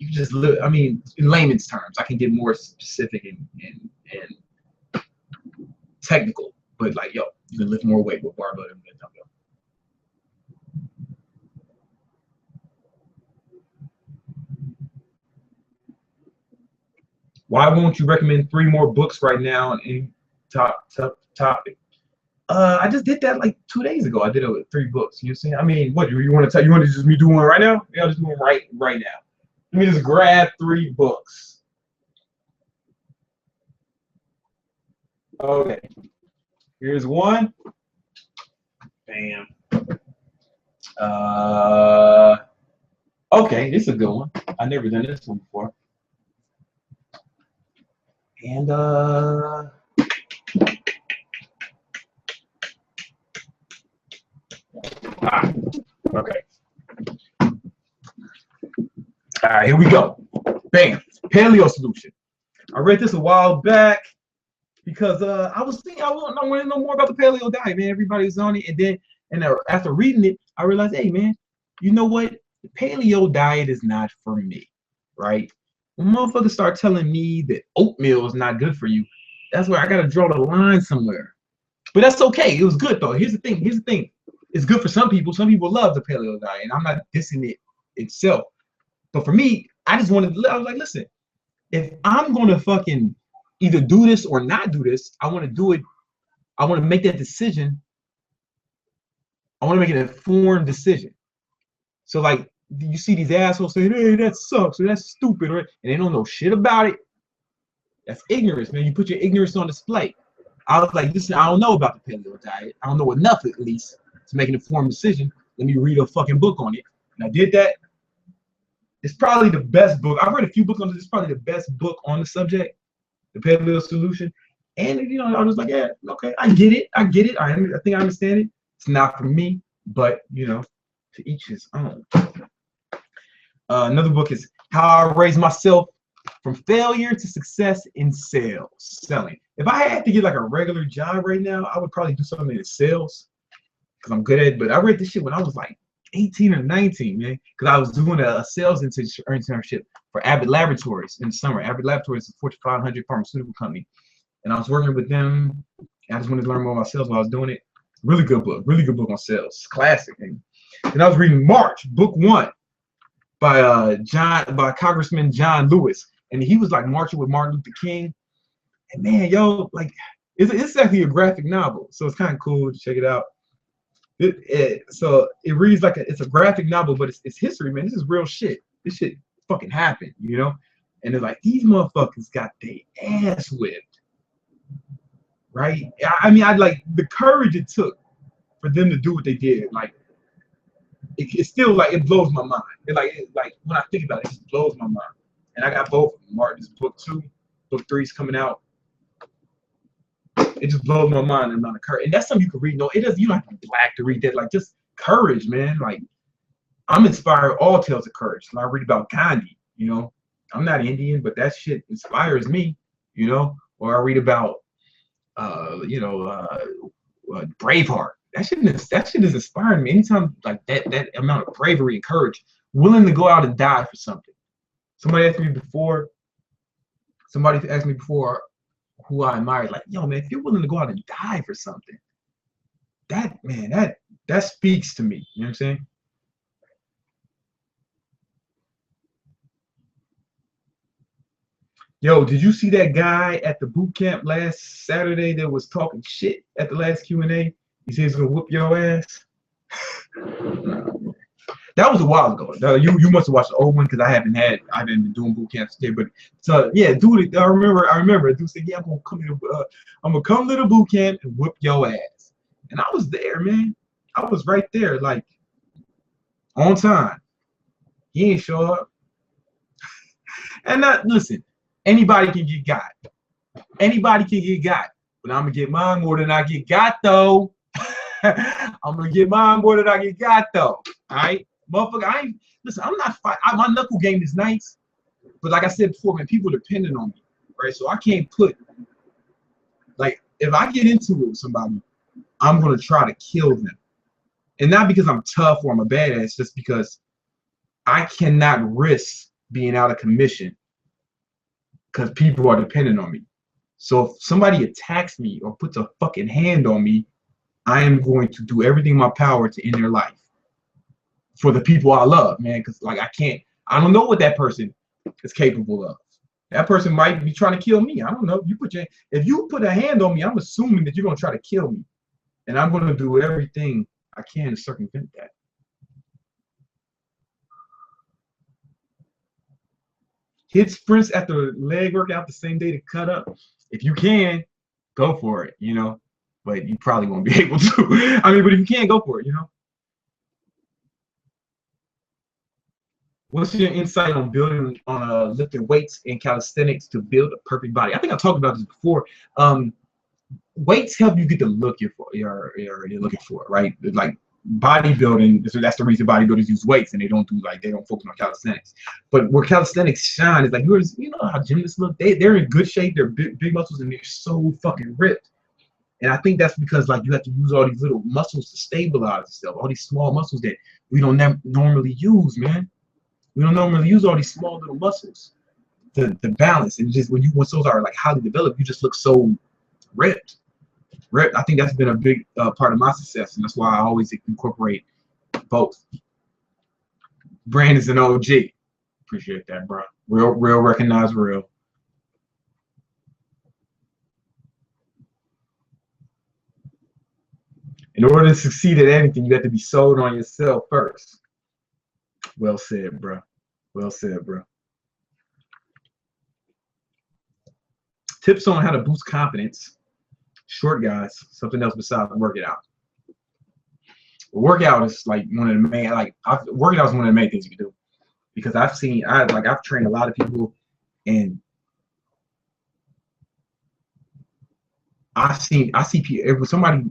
can just lift. I mean, in layman's terms, I can get more specific and technical. But like, yo, you can lift more weight with barbell than with dumbbell. Why won't you recommend 3 more books right now on any topic? I just did that like 2 days ago. I did it with 3 books. You know what I'm saying? I mean, what you want to tell? You want to just me do one right now? Yeah, I'll just do one right now. Let me just grab 3 books. Okay. Here's one. Bam. Okay, this is a good one. I've never done this one before. And okay. All right, here we go. Bam. Paleo solution. I read this a while back because I was thinking I want to know more about the paleo diet, man. Everybody's on it, and after reading it, I realized, hey, man, you know what? The paleo diet is not for me, right? When motherfuckers start telling me that oatmeal is not good for you, that's where I gotta draw the line somewhere. But that's okay. It was good though. Here's the thing. It's good for some people. Some people love the paleo diet, and I'm not dissing it itself. But for me, I was like, listen, if I'm gonna fucking either do this or not do this, I want to do it. I want to make that decision. I want to make an informed decision. So like, you see these assholes saying, hey, that sucks, or that's stupid, right? And they don't know shit about it. That's ignorance, man. You put your ignorance on display. I was like, listen, I don't know about the paleo diet. I don't know enough, at least, to make an informed decision. Let me read a fucking book on it. And I did that. It's probably the best book. I've read a few books on this. It's probably the best book on the subject, the paleo solution. And you know, I was like, yeah, okay, I get it. I think I understand it. It's not for me, but you know, to each his own. Another book is How I Raised Myself from Failure to Success in Selling. If I had to get like a regular job right now, I would probably do something in sales because I'm good at it. But I read this shit when I was like 18 or 19, man, because I was doing a sales internship for Abbott Laboratories in the summer. Abbott Laboratories is a Fortune 500 pharmaceutical company, and I was working with them. And I just wanted to learn more about sales while I was doing it. Really good book on sales, classic. And I was reading March, book 1 by Congressman John Lewis, and he was like marching with Martin Luther King. And man, yo, like it's actually a graphic novel, so it's kind of cool to check it out. So it reads like it's a graphic novel, but it's history, man. This is real shit. This shit fucking happened, you know. And they're like, these motherfuckers got their ass whipped, right? I mean, I like the courage it took for them to do what they did. Like, it's still like it blows my mind. It like when I think about it, it just blows my mind. And I got both of them. Martin's book 2, book 3 is coming out. It just blows my mind the amount of courage. And that's something you can read. No, it doesn't. You don't have to be black to read that. Like just courage, man. Like I'm inspired all tales of courage. When I read about Gandhi, you know, I'm not Indian, but that shit inspires me, you know. Or I read about, Braveheart. That shit is inspiring me. Anytime like that amount of bravery and courage, willing to go out and die for something. Somebody asked me before who I admire, like, yo, man, if you're willing to go out and die for something, that speaks to me. You know what I'm saying? Yo, did you see that guy at the boot camp last Saturday that was talking shit at the last Q&A? He says he's gonna whoop your ass. That was a while ago. You must have watched the old one because I haven't been doing boot camps today. But so yeah, dude, I remember. Dude said, yeah, I'm gonna come to the boot camp and whoop your ass. And I was there, man. I was right there, like on time. He ain't show up. And listen, anybody can get got. Anybody can get got. But I'm gonna get mine more than I get got though. I'm gonna get mine more than I get got though. All right. Motherfucker, I'm not fighting. My knuckle game is nice, but like I said before, man, people depending on me, right? So I can't put, like, if I get into it with somebody, I'm gonna try to kill them, and not because I'm tough or I'm a badass, just because I cannot risk being out of commission because people are dependent on me. So if somebody attacks me or puts a fucking hand on me, I am going to do everything in my power to end their life. For the people I love, man, because like I don't know what that person is capable of. That person might be trying to kill me. I don't know. If you put a hand on me, I'm assuming that you're gonna try to kill me, and I'm gonna do everything I can to circumvent that. Hit sprints after leg workout the same day to cut up. If you can, go for it, you know. But you probably won't be able to. I mean, but if you can, go for it, you know. What's your insight on lifting weights and calisthenics to build a perfect body? I think I talked about this before. Weights help you get the look you're looking for, right? Like bodybuilding, so that's the reason bodybuilders use weights and they don't focus on calisthenics. But where calisthenics shine is like, you know how gymnasts look? They're in good shape, they're big muscles, and they're so fucking ripped. And I think that's because like you have to use all these little muscles to stabilize yourself, all these small muscles that we don't normally use, man. We don't normally use all these small little muscles to balance, and just when those are like highly developed, you just look so ripped. I think that's been a big part of my success, and that's why I always incorporate both. Brand is an OG. Appreciate that, bro. Real, recognize real. In order to succeed at anything, you have to be sold on yourself first. Well said, bro. Well said, bro. Tips on how to boost confidence. Short guys, something else besides working out. Workout is like one of the main, working out is one of the main things you can do. Because I've trained a lot of people, and I see people, if somebody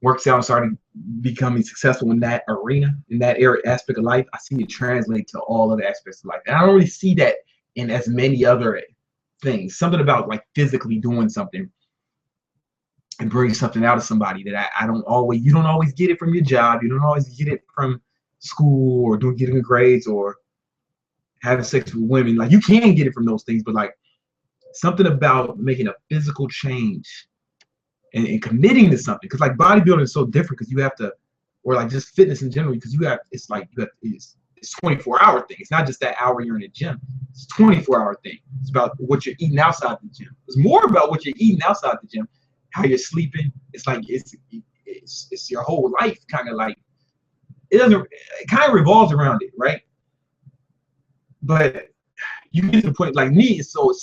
works out and started becoming successful in that arena, in that area aspect of life, I see it translate to all other aspects of life. And I don't really see that in as many other things. Something about like physically doing something and bring something out of somebody that I don't always, you don't always get it from your job. You don't always get it from school or getting grades or having sex with women. Like you can get it from those things, but like something about making a physical change and committing to something. Because like bodybuilding is so different because you have to, or like just fitness in general, because you have, it's like it's 24-hour thing. It's not just that hour you're in the gym. It's a 24-hour thing. It's about what you're eating outside the gym. It's more about what you're eating outside the gym, how you're sleeping. It's like it's your whole life kind of like it kind of revolves around it, right? But you get to the point like me, it's so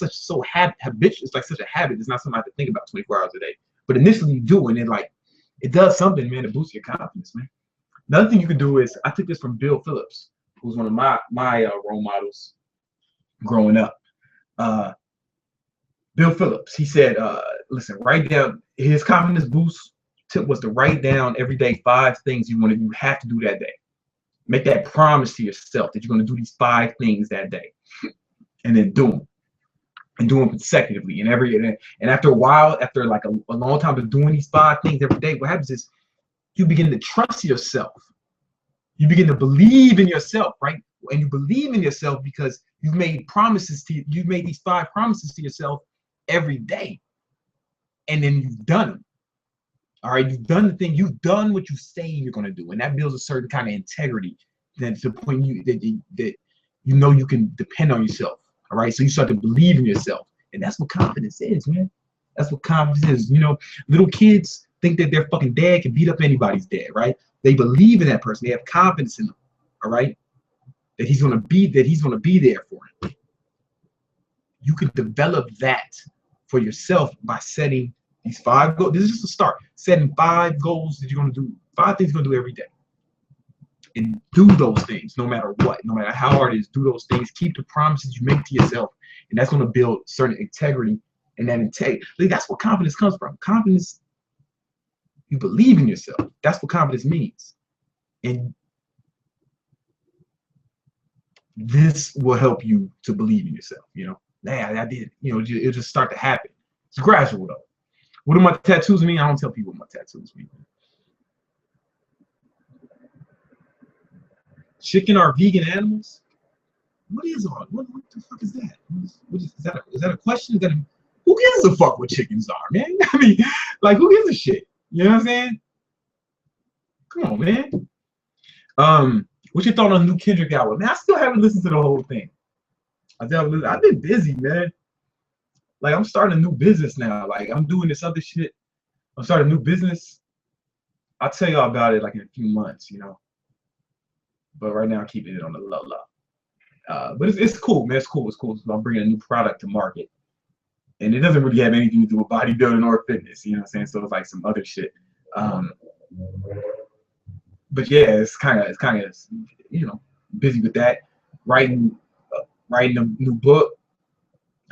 habitual. It's like such a habit. It's not something I have to think about 24 hours a day. But initially you do, and it like it does something, man, to boost your confidence, man. Another thing you can do is I took this from Bill Phillips, who's one of my role models growing up. Bill Phillips, he said, listen, write down his confidence boost tip was to write down every day 5 things you have to do that day. Make that promise to yourself that you're going to do these 5 things that day, and then do them. And do them consecutively. And after a while, after like a long time of doing these 5 things every day, what happens is you begin to trust yourself. You begin to believe in yourself, right? And you believe in yourself because you've made these 5 promises to yourself every day. And then you've done them. All right, you've done the thing, you've done what you say you're gonna do. And that builds a certain kind of integrity that to the point that you know you can depend on yourself. All right, so you start to believe in yourself, and that's what confidence is, man. That's what confidence is. You know, little kids think that their fucking dad can beat up anybody's dad, right? They believe in that person. They have confidence in them. All right, that he's gonna be there for him. You can develop that for yourself by setting these 5 goals. This is just a start. Setting 5 goals that you're gonna do, 5 things you're gonna do every day. And do those things no matter what, no matter how hard it is. Do those things. Keep the promises you make to yourself, and that's going to build certain integrity. And that integrity, that's what confidence comes from. Confidence, you believe in yourself. That's what confidence means, and this will help you to believe in yourself. You know, I did. You know, it'll just start to happen. It's gradual though. What do my tattoos mean? I don't tell people what my tattoos mean. Chicken are vegan animals? What the fuck is that? Is that a question? Who gives a fuck what chickens are, man? I mean, like, who gives a shit? You know what I'm saying? Come on, man. What's your thought on the new Kendrick album? Man, I still haven't listened to the whole thing. I've been busy, man. Like, I'm starting a new business now. Like, I'm doing this other shit. I'm starting a new business. I'll tell y'all about it like in a few months, you know. But right now, I'm keeping it on the low. But it's cool, man. It's cool. So I'm bringing a new product to market, and it doesn't really have anything to do with bodybuilding or fitness. You know what I'm saying? So it's like some other shit. But yeah, it's kind of you know, busy with that. Writing a new book.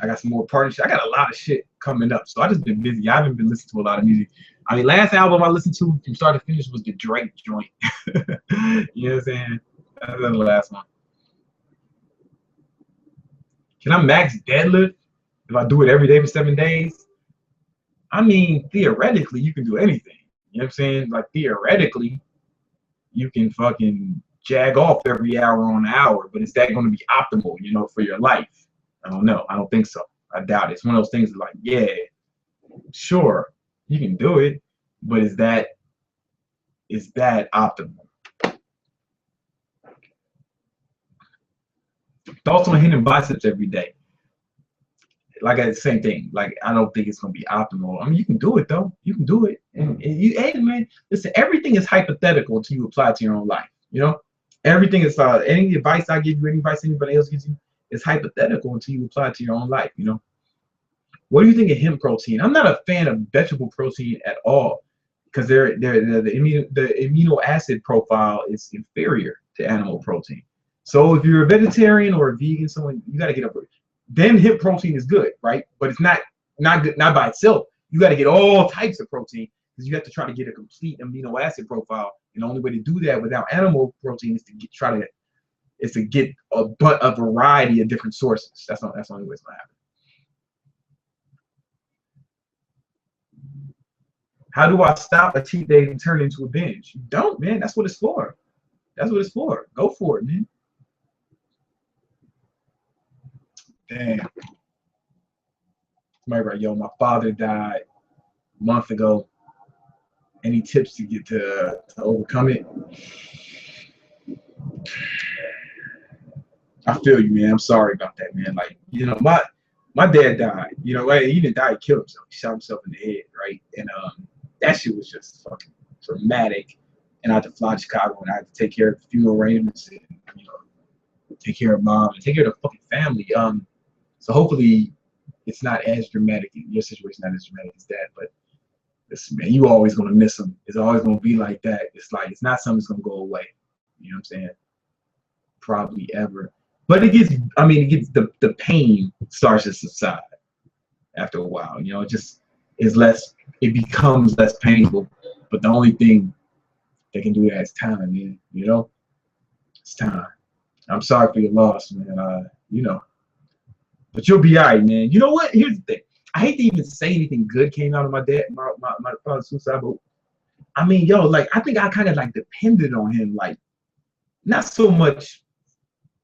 I got some more partnerships. I got a lot of shit coming up, so I just been busy. I haven't been listening to a lot of music. I mean, last album I listened to from start to finish was the Drake joint. You know what I'm saying? That's the last one. Can I max deadlift if I do it every day for 7 days? I mean, theoretically, you can do anything. You know what I'm saying? Like, theoretically, you can fucking jag off every hour on the hour, but is that going to be optimal, you know, for your life? I don't know. I don't think so. I doubt it. It's one of those things like, yeah, sure, you can do it, but is that optimal? Thoughts on hitting biceps every day? Like, the same thing. Like, I don't think it's gonna be optimal. I mean, you can do it though. You can do it, and you, hey man, listen. Everything is hypothetical until you apply it to your own life. You know, everything is any advice I give you, any advice anybody else gives you, is hypothetical until you apply it to your own life. You know, what do you think of hemp protein? I'm not a fan of vegetable protein at all because the amino acid profile is inferior to animal protein. So if you're a vegetarian or a vegan, someone you got to get up with. Then hemp protein is good, right? But it's not not good, not by itself. You got to get all types of protein because you have to try to get a complete amino acid profile. And the only way to do that without animal protein is to get a variety of different sources. That's the only way it's gonna happen. How do I stop a cheat day and turn into a binge? You don't, man. That's what it's for. That's what it's for. Go for it, man. Damn. Somebody right, yo, my father died a month ago. Any tips to get to overcome it? I feel you, man. I'm sorry about that, man. Like, you know, my dad died. You know, he didn't die, he killed himself. He shot himself in the head, right? And that shit was just fucking dramatic. And I had to fly to Chicago and I had to take care of the funeral arrangements and, you know, take care of mom and take care of the fucking family. So hopefully it's not as dramatic. Your situation not as dramatic as that, but listen, man, you always gonna miss them. It's always gonna be like that. It's like it's not something that's gonna go away. You know what I'm saying? Probably ever. But it gets the pain starts to subside after a while. You know, it just is less, it becomes less painful. But the only thing that can do that is time, man. You know? It's time. I'm sorry for your loss, man. You know. But you'll be all right, man. You know what? Here's the thing. I hate to even say anything good came out of my father's suicide, but I mean, yo, like, I think I kind of like depended on him, like, not so much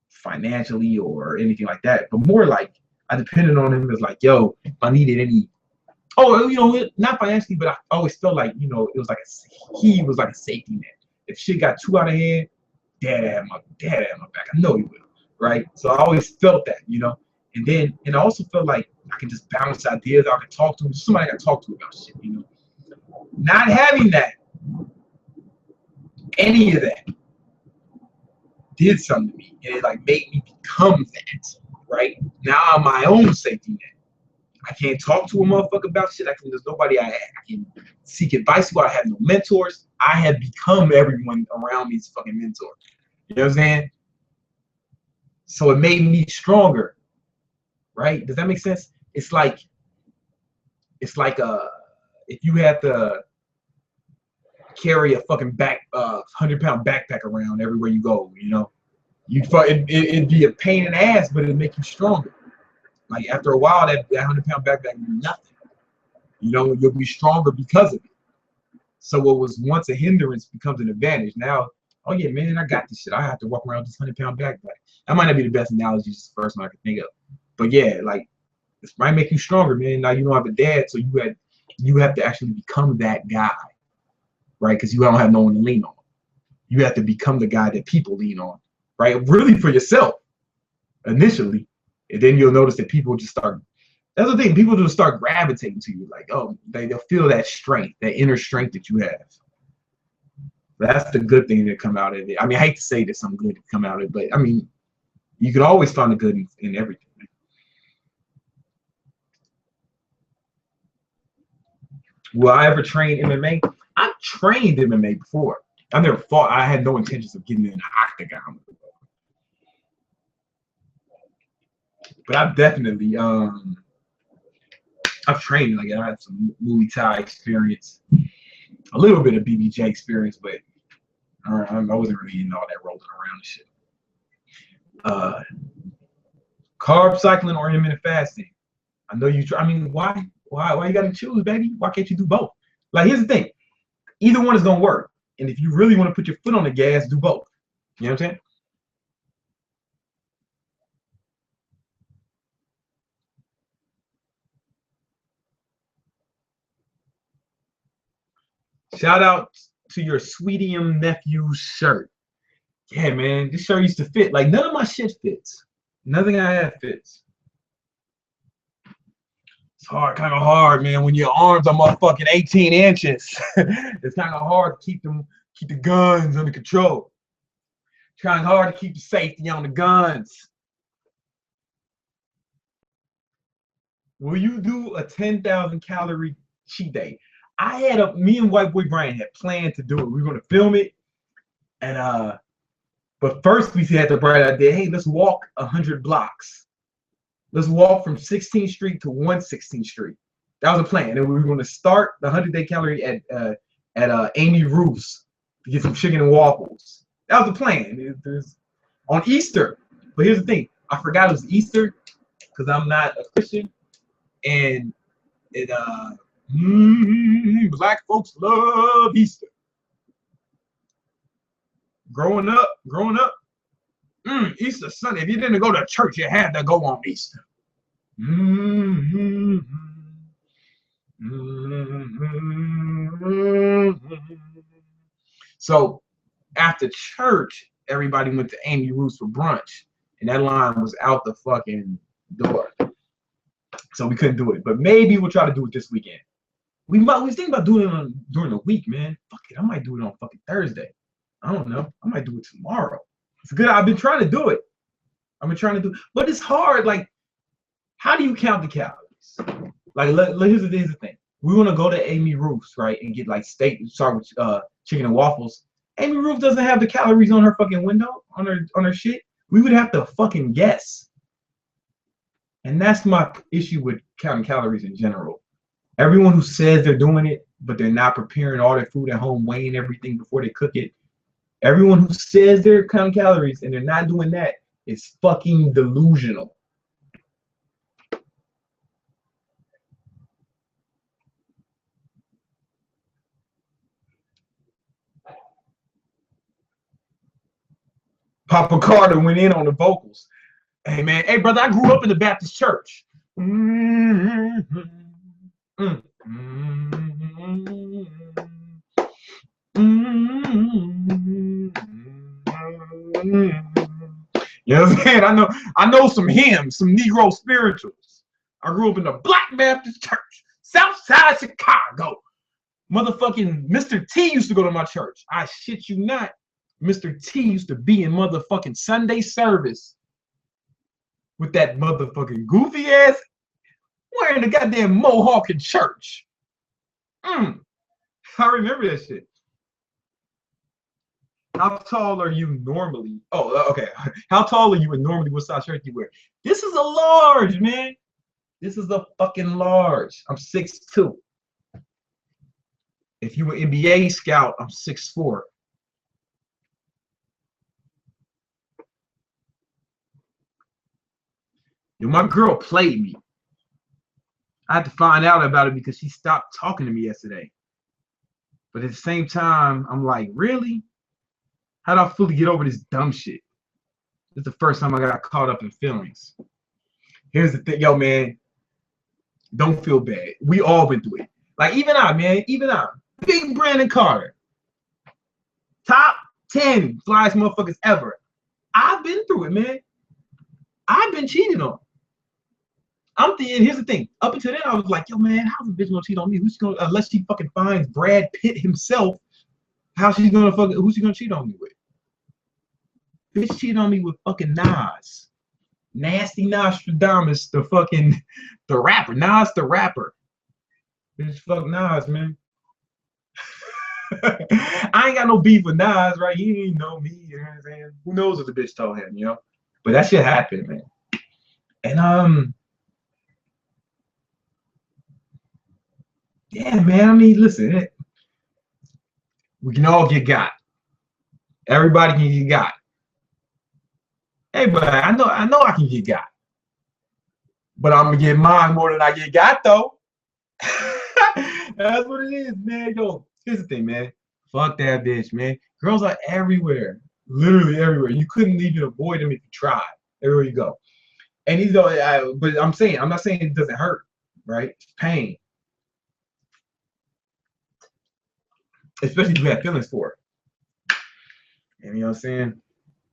financially or anything like that, but more like I depended on him as like, yo, if I needed any, you know, not financially, but I always felt like, you know, it was like he was like a safety net. If shit got too out of hand, dad had my back. I know he will, right? So I always felt that, you know. And I also felt like I could just bounce ideas. I could talk to him. Somebody I could talk to about shit, you know. Not having that, any of that, did something to me. And it like made me become that, right? Now I'm my own safety net. I can't talk to a motherfucker about shit. There's nobody I can seek advice to. I have no mentors. I have become everyone around me's fucking mentor. You know what I'm saying? So it made me stronger. Right? Does that make sense? It's like if you had to carry a fucking 100-pound backpack around everywhere you go, you know, it'd be a pain in the ass, but it'd make you stronger. Like after a while, that 100-pound backpack would be nothing. You know, you'll be stronger because of it. So what was once a hindrance becomes an advantage. Now, oh yeah, man, I got this shit. I have to walk around with this 100-pound backpack. That might not be the best analogy, just the first one I could think of. But yeah, like this might make you stronger, man. Now you don't have a dad, so you have to actually become that guy, right? Because you don't have no one to lean on. You have to become the guy that people lean on, right? Really for yourself initially, and then you'll notice that people just start. That's the thing. People just start gravitating to you, like, oh, they'll feel that strength, that inner strength that you have. That's the good thing that come out of it. I mean, I hate to say there's something good to come out of it, but I mean, you can always find the good in everything. Will I ever train MMA? I've trained MMA before. I never fought. I had no intentions of getting in an octagon. But I've definitely, I've trained. Like I had some Muay Thai experience, a little bit of BBJ experience, but I wasn't really in all that rolling around and shit. Carb cycling or intermittent fasting? I know you try. I mean, why you gotta choose, baby? Why can't you do both? Like, here's the thing. Either one is gonna work. And if you really want to put your foot on the gas, do both. You know what I'm saying? Shout out to your Sweetium nephew shirt. Yeah, man, this shirt used to fit. Like, none of my shit fits. Nothing I have fits. It's hard, kind of hard, man, when your arms are motherfucking 18 inches. It's kind of hard to keep the guns under control. Trying hard to keep the safety on the guns. Will you do a 10,000 calorie cheat day? Me and White Boy Brian had planned to do it. We were gonna film it, and but first we had the bright idea. Hey, let's walk 100 blocks. Let's walk from 16th Street to 116th Street. That was a plan. And we were going to start the 100-day calorie at Amy Roof's to get some chicken and waffles. That was the plan. It was on Easter. But here's the thing. I forgot it was Easter because I'm not a Christian. And it black folks love Easter. Growing up, Easter Sunday. If you didn't go to church, you had to go on Easter. So after church, everybody went to Amy Roof's for brunch, and that line was out the fucking door. So we couldn't do it. But maybe we'll try to do it this weekend. We was thinking about doing it during the week, man. Fuck it, I might do it on fucking Thursday. I don't know. I might do it tomorrow. It's good. I've been trying to do it. But it's hard. Like, how do you count the calories? Like, here's the thing. We want to go to Amy Roof's, right, and get like steak, start with chicken and waffles. Amy Roof doesn't have the calories on her fucking window, on her shit. We would have to fucking guess. And that's my issue with counting calories in general. Everyone who says they're doing it, but they're not preparing all their food at home, weighing everything before they cook it. Everyone who says they're counting calories and they're not doing that is fucking delusional. Papa Carter went in on the vocals. Hey, man. Hey, brother, I grew up in the Baptist church. You know what I'm saying? I know some hymns, some Negro spirituals. I grew up in the Black Baptist church, South Side Chicago. Motherfucking Mr. T used to go to my church. I shit you not. Mr. T used to be in motherfucking Sunday service with that motherfucking goofy ass wearing the goddamn mohawk in church. I remember that shit. How tall are you normally? Oh, okay. How tall are you and normally what size shirt you wear? This is a large, man. This is a fucking large. I'm 6'2". If you were NBA scout, I'm 6'4". Yo, my girl played me. I had to find out about it because she stopped talking to me yesterday. But at the same time, I'm like, really? How do I fully get over this dumb shit? This is the first time I got caught up in feelings. Here's the thing, yo, man. Don't feel bad. We all been through it. Like, even I, Big Brandon Carter. Top 10 flyest motherfuckers ever. I've been through it, man. I've been cheated on. Here's the thing. Up until then, I was like, yo, man, how's a bitch gonna cheat on me? Unless she fucking finds Brad Pitt himself, who's she gonna cheat on me with? Bitch cheated on me with fucking Nas. Nasty Nostradamus, the rapper. Nas the rapper. Bitch, fuck Nas, man. I ain't got no beef with Nas, right? He ain't know me, you know what I'm saying? Who knows what the bitch told him, you know? But that shit happened, man. And yeah, man, I mean, listen, we can all get got. Everybody can get got. Hey, but I know I can get got. But I'm gonna get mine more than I get got, though. That's what it is, man. Yo, here's the thing, man. Fuck that bitch, man. Girls are everywhere. Literally everywhere. You couldn't even avoid them if you tried. Everywhere you go. And but I'm not saying it doesn't hurt, right? It's pain. Especially if you have feelings for it. And you know what I'm saying?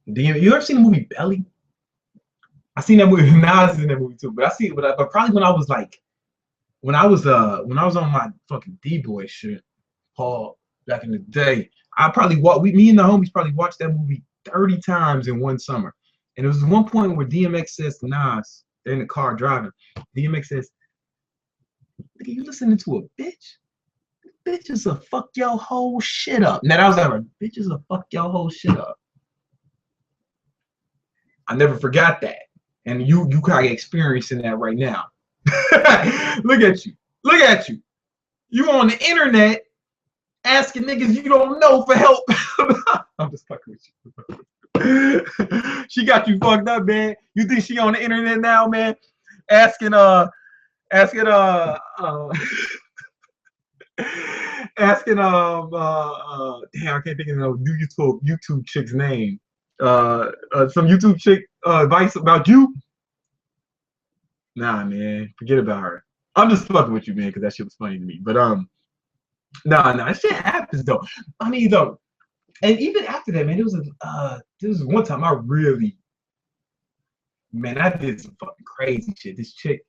You ever seen the movie Belly? I seen that movie. Nas is in that movie too. But but probably when I was on my fucking D-boy shit, Paul, back in the day, me and the homies probably watched that movie 30 times in one summer. And there was one point where DMX says to Nas, they're in the car driving. DMX says, "Nigga, you listening to a bitch? Bitches will fuck your whole shit up." Now that was ever. Bitches will fuck your whole shit up. I never forgot that. And you kind of experiencing that right now. Look at you. Look at you. You on the internet asking niggas you don't know for help. I'm just fucking with you. She got you fucked up, man. You think she on the internet now, man? Asking asking asking damn, I can't think of no YouTube chick's name. Some YouTube chick advice about you. Nah, man, forget about her. I'm just fucking with you, man, because that shit was funny to me. But nah, that shit happens though. I mean, though, and even after that, man, there was one time I really, man, I did some fucking crazy shit. This chick,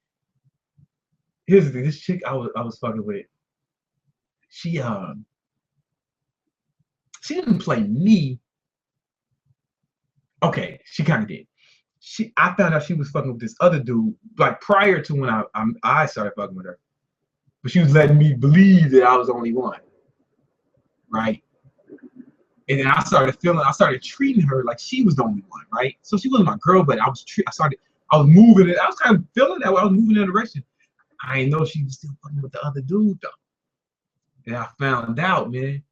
here's the thing, this chick I was fucking with. She didn't play me. Okay, she kind of did. I found out she was fucking with this other dude like prior to when I started fucking with her, but she was letting me believe that I was the only one, right? And then I started treating her like she was the only one, right? So she wasn't my girl, but I was moving it. I was kind of feeling that way. I was moving in a direction. I didn't know she was still fucking with the other dude though. And I found out, man.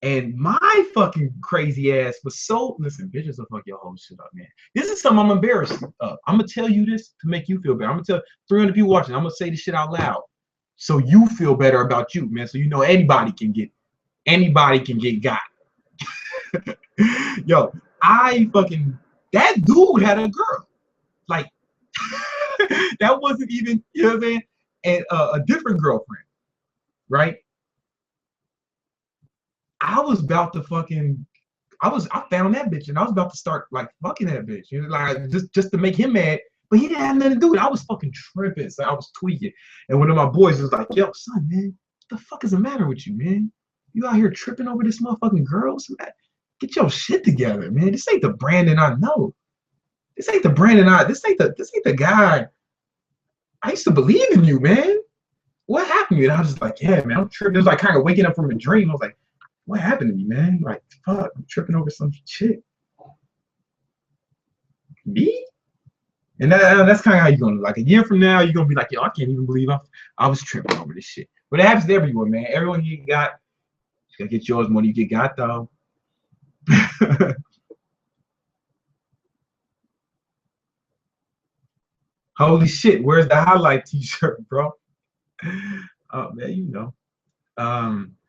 And my fucking crazy ass was so, listen, bitches will fuck your whole shit up, man. This is something I'm embarrassed of. I'm gonna tell you this to make you feel better. I'm gonna tell 300 people watching, I'm gonna say this shit out loud. So you feel better about you, man. So you know anybody can get got. Yo, that dude had a girl. Like, that wasn't even, you know what I'm saying? And a different girlfriend, right? I found that bitch and I was about to start like fucking that bitch, you know, like just to make him mad, but he didn't have nothing to do with it. I was fucking tripping, so I was tweaking. And one of my boys was like, yo, son, man, what the fuck is the matter with you, man? You out here tripping over this motherfucking girl? Get your shit together, man. This ain't the Brandon I know. This ain't the guy. I used to believe in you, man. What happened to you? And I was just like, yeah, man, I'm tripping. It was like kind of waking up from a dream. I was like, what happened to me, man? Like, fuck, I'm tripping over some shit. Me? And that's kind of how you're gonna, like, a year from now, you're gonna be like, yo, I can't even believe I was tripping over this shit. But it happens to everyone, man. Everyone you gotta get yours more than you get got, though. Holy shit, where's the highlight t-shirt, bro? Oh man, you know.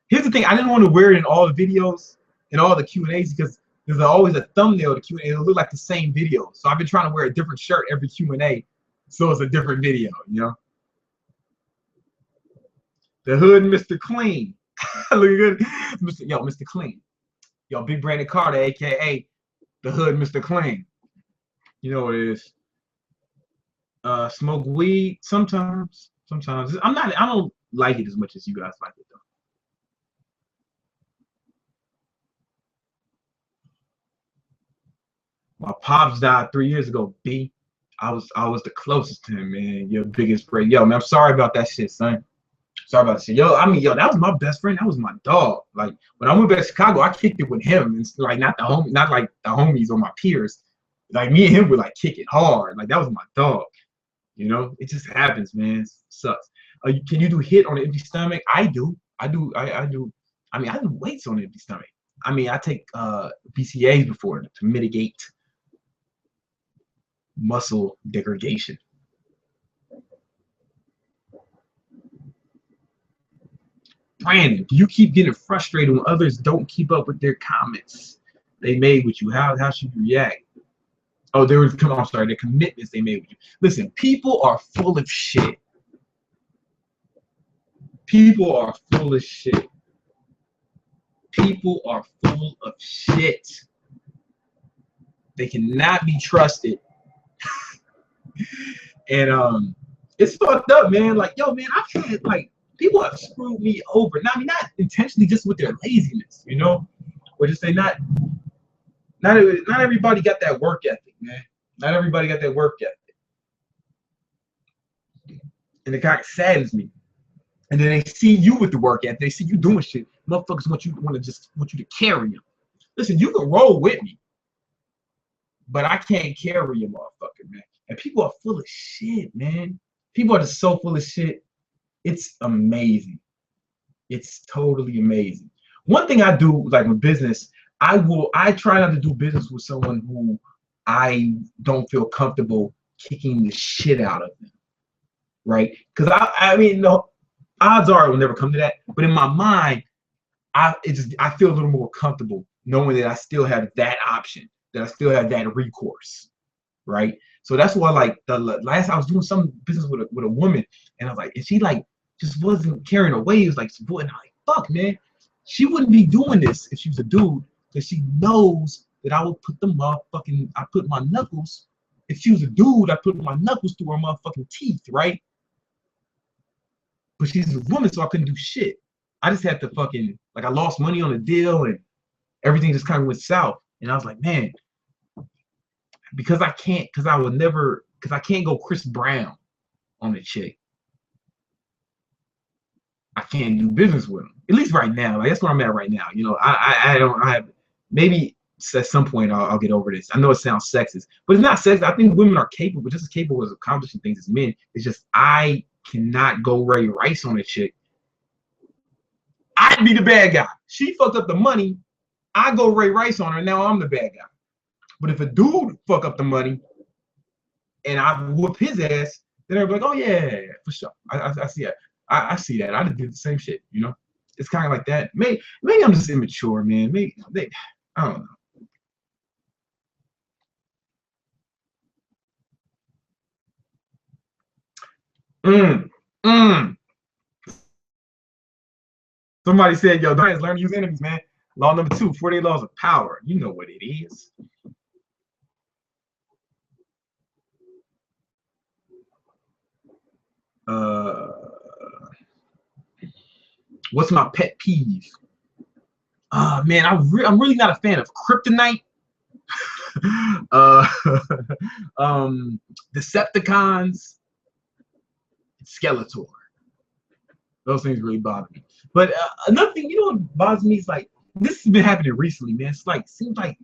Here's the thing, I didn't want to wear it in all the videos, in all the Q&As, because there's always a thumbnail of the Q&A. It'll look like the same video. So I've been trying to wear a different shirt every Q&A, so it's a different video, you know? The hood Mr. Clean. Look good. Mr. Clean. Yo, Big Brandon Carter, aka the hood Mr. Clean. You know what it is. Smoke weed sometimes. I don't like it as much as you guys like it though. My pops died 3 years ago, B. I was the closest to him, man. Your biggest friend. Yo, man, I'm sorry about that shit, son. Sorry about that shit. Yo, I mean, that was my best friend. That was my dog. Like, when I went back to Chicago, I kicked it with him. It's like not like the homies or my peers. Like, me and him would like kick it hard. Like, that was my dog. You know, it just happens, man. It sucks. Can you do hit on an empty stomach? I do. I do. I do. I mean, I do weights on an empty stomach. I mean, I take BCAAs before to mitigate muscle degradation. Brandon, do you keep getting frustrated when others don't keep up with their comments they made with you? How should you react? Oh, the commitments they made with you. Listen, people are full of shit. People are full of shit. People are full of shit. They cannot be trusted. And it's fucked up, man. Like, yo, man, I've had like people have screwed me over. Now, I mean, not intentionally, just with their laziness, you know, or just say not everybody got that work ethic, man. Not everybody got that work ethic, and it kind of saddens me. And then they see you with the work ethic. They see you doing shit. Motherfuckers want you to carry them. Listen, you can roll with me, but I can't carry you, motherfucker, man. And people are full of shit, man. People are just so full of shit. It's amazing. It's totally amazing. One thing I do, like with business, I try not to do business with someone who I don't feel comfortable kicking the shit out of them, right? Because I mean, the odds are it will never come to that. But in my mind, I feel a little more comfortable knowing that I still have that option, that I still have that recourse, right? So that's why, like, the last I was doing some business with a woman, and I was like, and she like just wasn't carrying away. It was like, boy, and I'm like, fuck, man, she wouldn't be doing this if she was a dude, because she knows that I would put the motherfucking, I put my knuckles. If she was a dude, I put my knuckles through her motherfucking teeth, right? But she's a woman, so I couldn't do shit. I just had to fucking, like, I lost money on the deal, and everything just kind of went south. And I was like, man, because I can't, because I would never, because I can't go Chris Brown on the chick. I can't do business with him. At least right now. Like, that's where I'm at right now. You know, I don't, I have, maybe at some point I'll get over this. I know it sounds sexist, but it's not sexist. I think women are capable, just as capable as accomplishing things as men. It's just I cannot go Ray Rice on a chick. I'd be the bad guy. She fucked up the money. I go Ray Rice on her. Now I'm the bad guy. But if a dude fuck up the money and I whoop his ass, then everybody's like, oh yeah, for sure. I see that. I see that. I did the same shit, you know? It's kind of like that. Maybe I'm just immature, man. Maybe I don't know. Somebody said, yo, don't learn to use enemies, man. Law number 2, 48 laws of power. You know what it is. What's my pet peeve? Man, I'm really not a fan of kryptonite. Decepticons, Skeletor. Those things really bother me. But another thing, you know what bothers me is, like, this has been happening recently, man. It's like, seems like,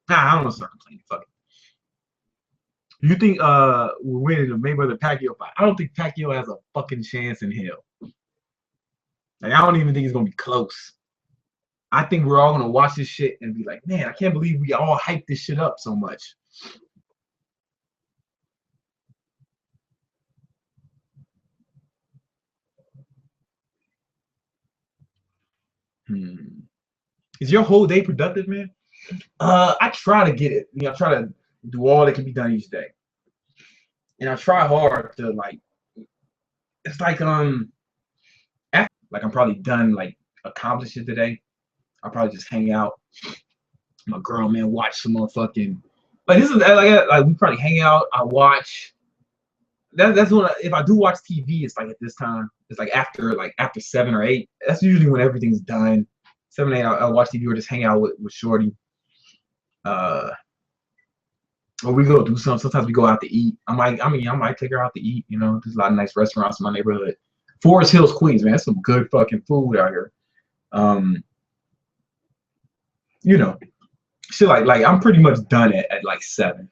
I don't want to start complaining. Fuck it. You think we're winning the Mayweather Pacquiao fight? I don't think Pacquiao has a fucking chance in hell. Like, I don't even think it's gonna be close. I think we're all gonna watch this shit and be like, man, I can't believe we all hyped this shit up so much. Is your whole day productive, man? I try to get it. You know, I try to do all that can be done each day, and I try hard to, like. It's like after, like, I'm probably done, like, accomplishing today. I'll probably just hang out. My girl, man, watch some motherfucking. Like, this is like we probably hang out. I watch. That's when if I do watch TV, it's like at this time. It's like after 7 or 8. That's usually when everything's done. 7, 8, I'll watch TV or just hang out with Shorty. Or we go do something. Sometimes we go out to eat. I might take her out to eat. You know, there's a lot of nice restaurants in my neighborhood. Forest Hills, Queens, man, that's some good fucking food out here. You know, shit like I'm pretty much done at like 7.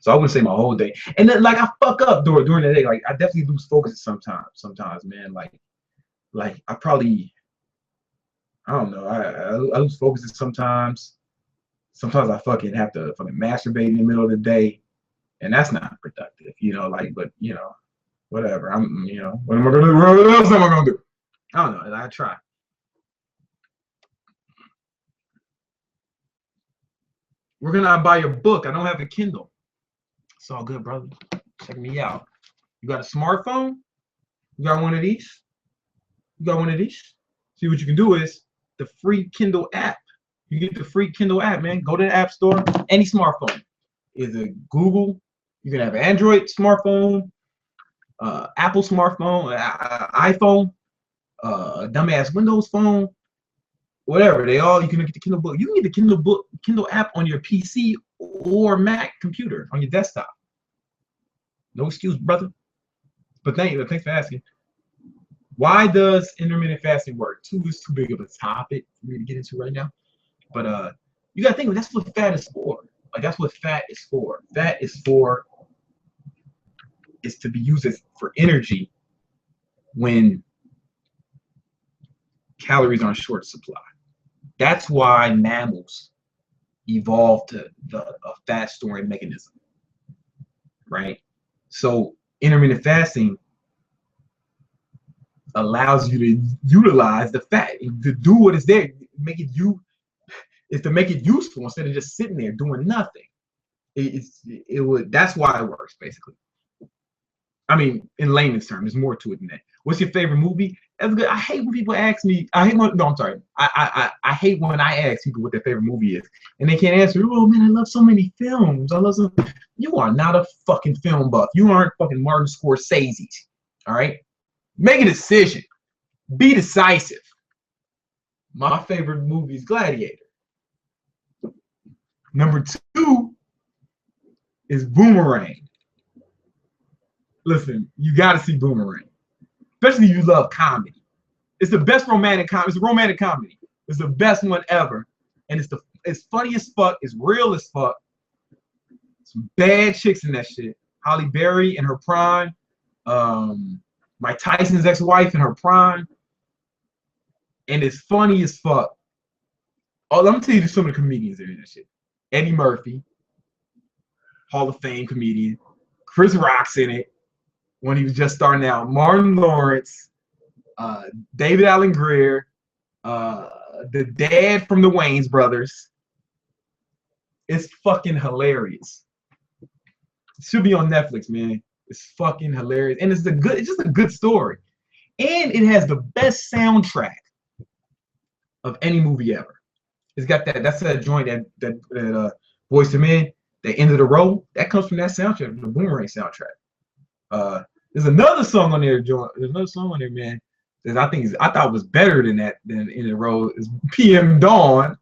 So I wouldn't say my whole day. And then, like, I fuck up during the day. Like, I definitely lose focus sometimes, man. Like I probably, I don't know. I lose focus sometimes. Sometimes I fucking have to fucking masturbate in the middle of the day, and that's not productive, you know. Like, but you know, whatever. You know, what am I gonna do? What else am I gonna do? I don't know. I try. We're gonna buy your book. I don't have a Kindle. It's all good, brother. Check me out. You got a smartphone? You got one of these? You got one of these? See, what you can do is the free Kindle app. You get the free Kindle app, man. Go to the App Store, any smartphone. Either Google, you can have Android smartphone, Apple smartphone, iPhone, dumbass Windows phone, whatever. You can get the Kindle book. You can get the Kindle app on your PC or Mac computer on your desktop. No excuse, brother. But thanks for asking. Why does intermittent fasting work? Is too big of a topic for me to get into right now. But you gotta think, that's what fat is for. Like, that's what fat is for. Fat is for is to be used for energy when calories are in short supply. That's why mammals evolved to a fat storing mechanism, right? So intermittent fasting allows you to utilize the fat to do what is there, make it to make it useful instead of just sitting there doing nothing. That's why it works, basically. I mean, in layman's terms, there's more to it than that. What's your favorite movie? That's good. I hate when people ask me. I hate when I ask people what their favorite movie is, and they can't answer. Oh man, I love so many films. You are not a fucking film buff. You aren't fucking Martin Scorsese. All right, make a decision. Be decisive. My favorite movie is Gladiator. Number 2 is Boomerang. Listen, you got to see Boomerang, especially if you love comedy. It's the best romantic comedy. It's a romantic comedy. It's the best one ever, and it's funny as fuck. It's real as fuck. Some bad chicks in that shit. Halle Berry in her prime, Mike Tyson's ex-wife in her prime, and it's funny as fuck. Oh, let me tell you some of the comedians in that shit. Eddie Murphy, Hall of Fame comedian. Chris Rock's in it when he was just starting out. Martin Lawrence, David Alan Grier, the dad from the Wayans brothers. It's fucking hilarious. It should be on Netflix, man. It's fucking hilarious, and it's just a good story, and it has the best soundtrack of any movie ever. It's got that's that joint that Boyz II Men, the End of the Road, that comes from that soundtrack, the Boomerang soundtrack. There's another song on there, There's another song on there, man, that I thought was better than that than End of the Road. Is PM Dawn.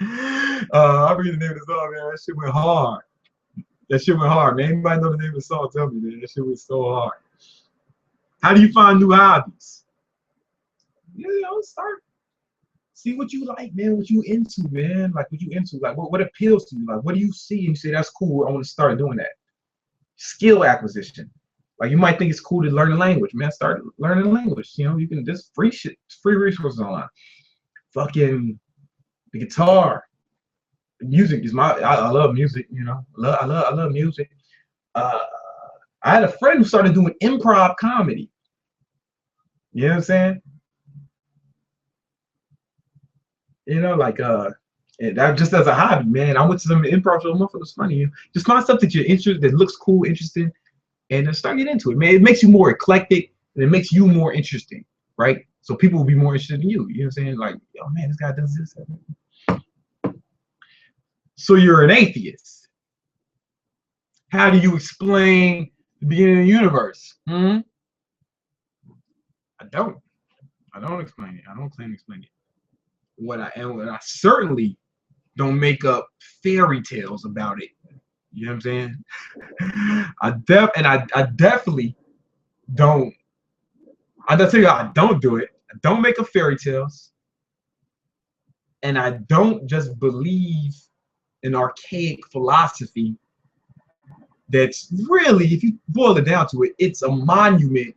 I forget the name of the song, man. That shit went hard. Man. Anybody know the name of the song? Tell me, man. That shit was so hard. How do you find new hobbies? Start. See what you like, man. What you into, man. Like what you into. Like what appeals to you. Like what do you see and you say that's cool? I want to start doing that. Skill acquisition. Like you might think it's cool to learn a language, man. Start learning a language. You can just free resources online. Fucking the guitar. Music is I love music, I love music. I had a friend who started doing improv comedy. You know what I'm saying? That just as a hobby, man. I went to some improv shows. It was funny. Just find stuff that you're interested, that looks cool, interesting, and then start getting into it, man. It makes you more eclectic, and it makes you more interesting, right? So people will be more interested in you. You know what I'm saying? Like, oh man, this guy does this. So you're an atheist. How do you explain the beginning of the universe? I don't explain it. I don't claim to explain it. What I certainly don't make up fairy tales about it. You know what I'm saying? I definitely don't. I'll tell you how I don't do it. I don't make up fairy tales, and I don't just believe an archaic philosophy that's really, if you boil it down to it, it's a monument.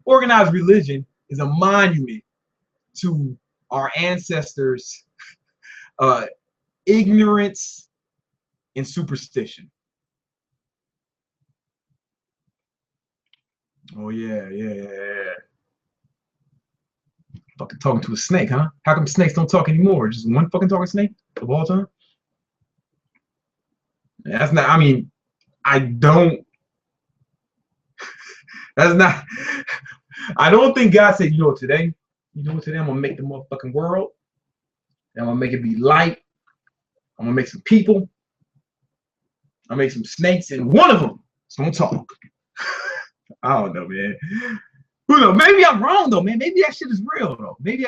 Organized religion is a monument to our ancestors' ignorance and superstition. Oh yeah. Fucking talking to a snake, huh? How come snakes don't talk anymore? Just one fucking talking snake of all time? That's not, I mean, I don't, that's not, I don't think God said, today I'm gonna make the motherfucking world, and I'm gonna make it be light, I'm gonna make some people, I'll make some snakes, and one of them is gonna talk. I don't know, man. Who knows? Maybe I'm wrong though, man. Maybe that shit is real though. Maybe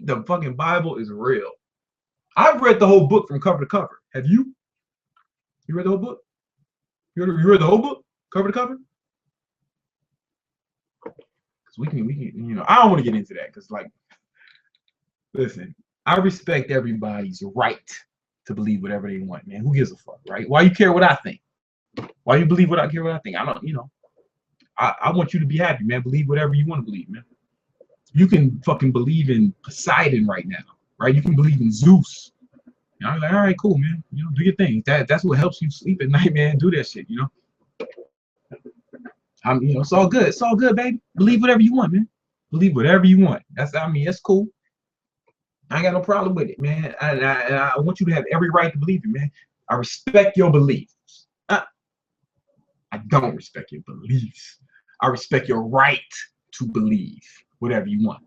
the fucking Bible is real. I've read the whole book from cover to cover. Have you? You read the whole book? You read the whole book, cover to cover? Because we can, I don't want to get into that because, like, listen, I respect everybody's right to believe whatever they want, man. Who gives a fuck, right? Why you care what I think? Why you believe what I care what I think? I don't, I want you to be happy, man. Believe whatever you want to believe, man. You can fucking believe in Poseidon right now, right? You can believe in Zeus. And I'm like, all right, cool, man. Do your thing. That's what helps you sleep at night, man. Do that shit, it's all good. It's all good, baby. Believe whatever you want, man. Believe whatever you want. That's cool. I ain't got no problem with it, man. I want you to have every right to believe it, man. I respect your beliefs. I don't respect your beliefs. I respect your right to believe whatever you want.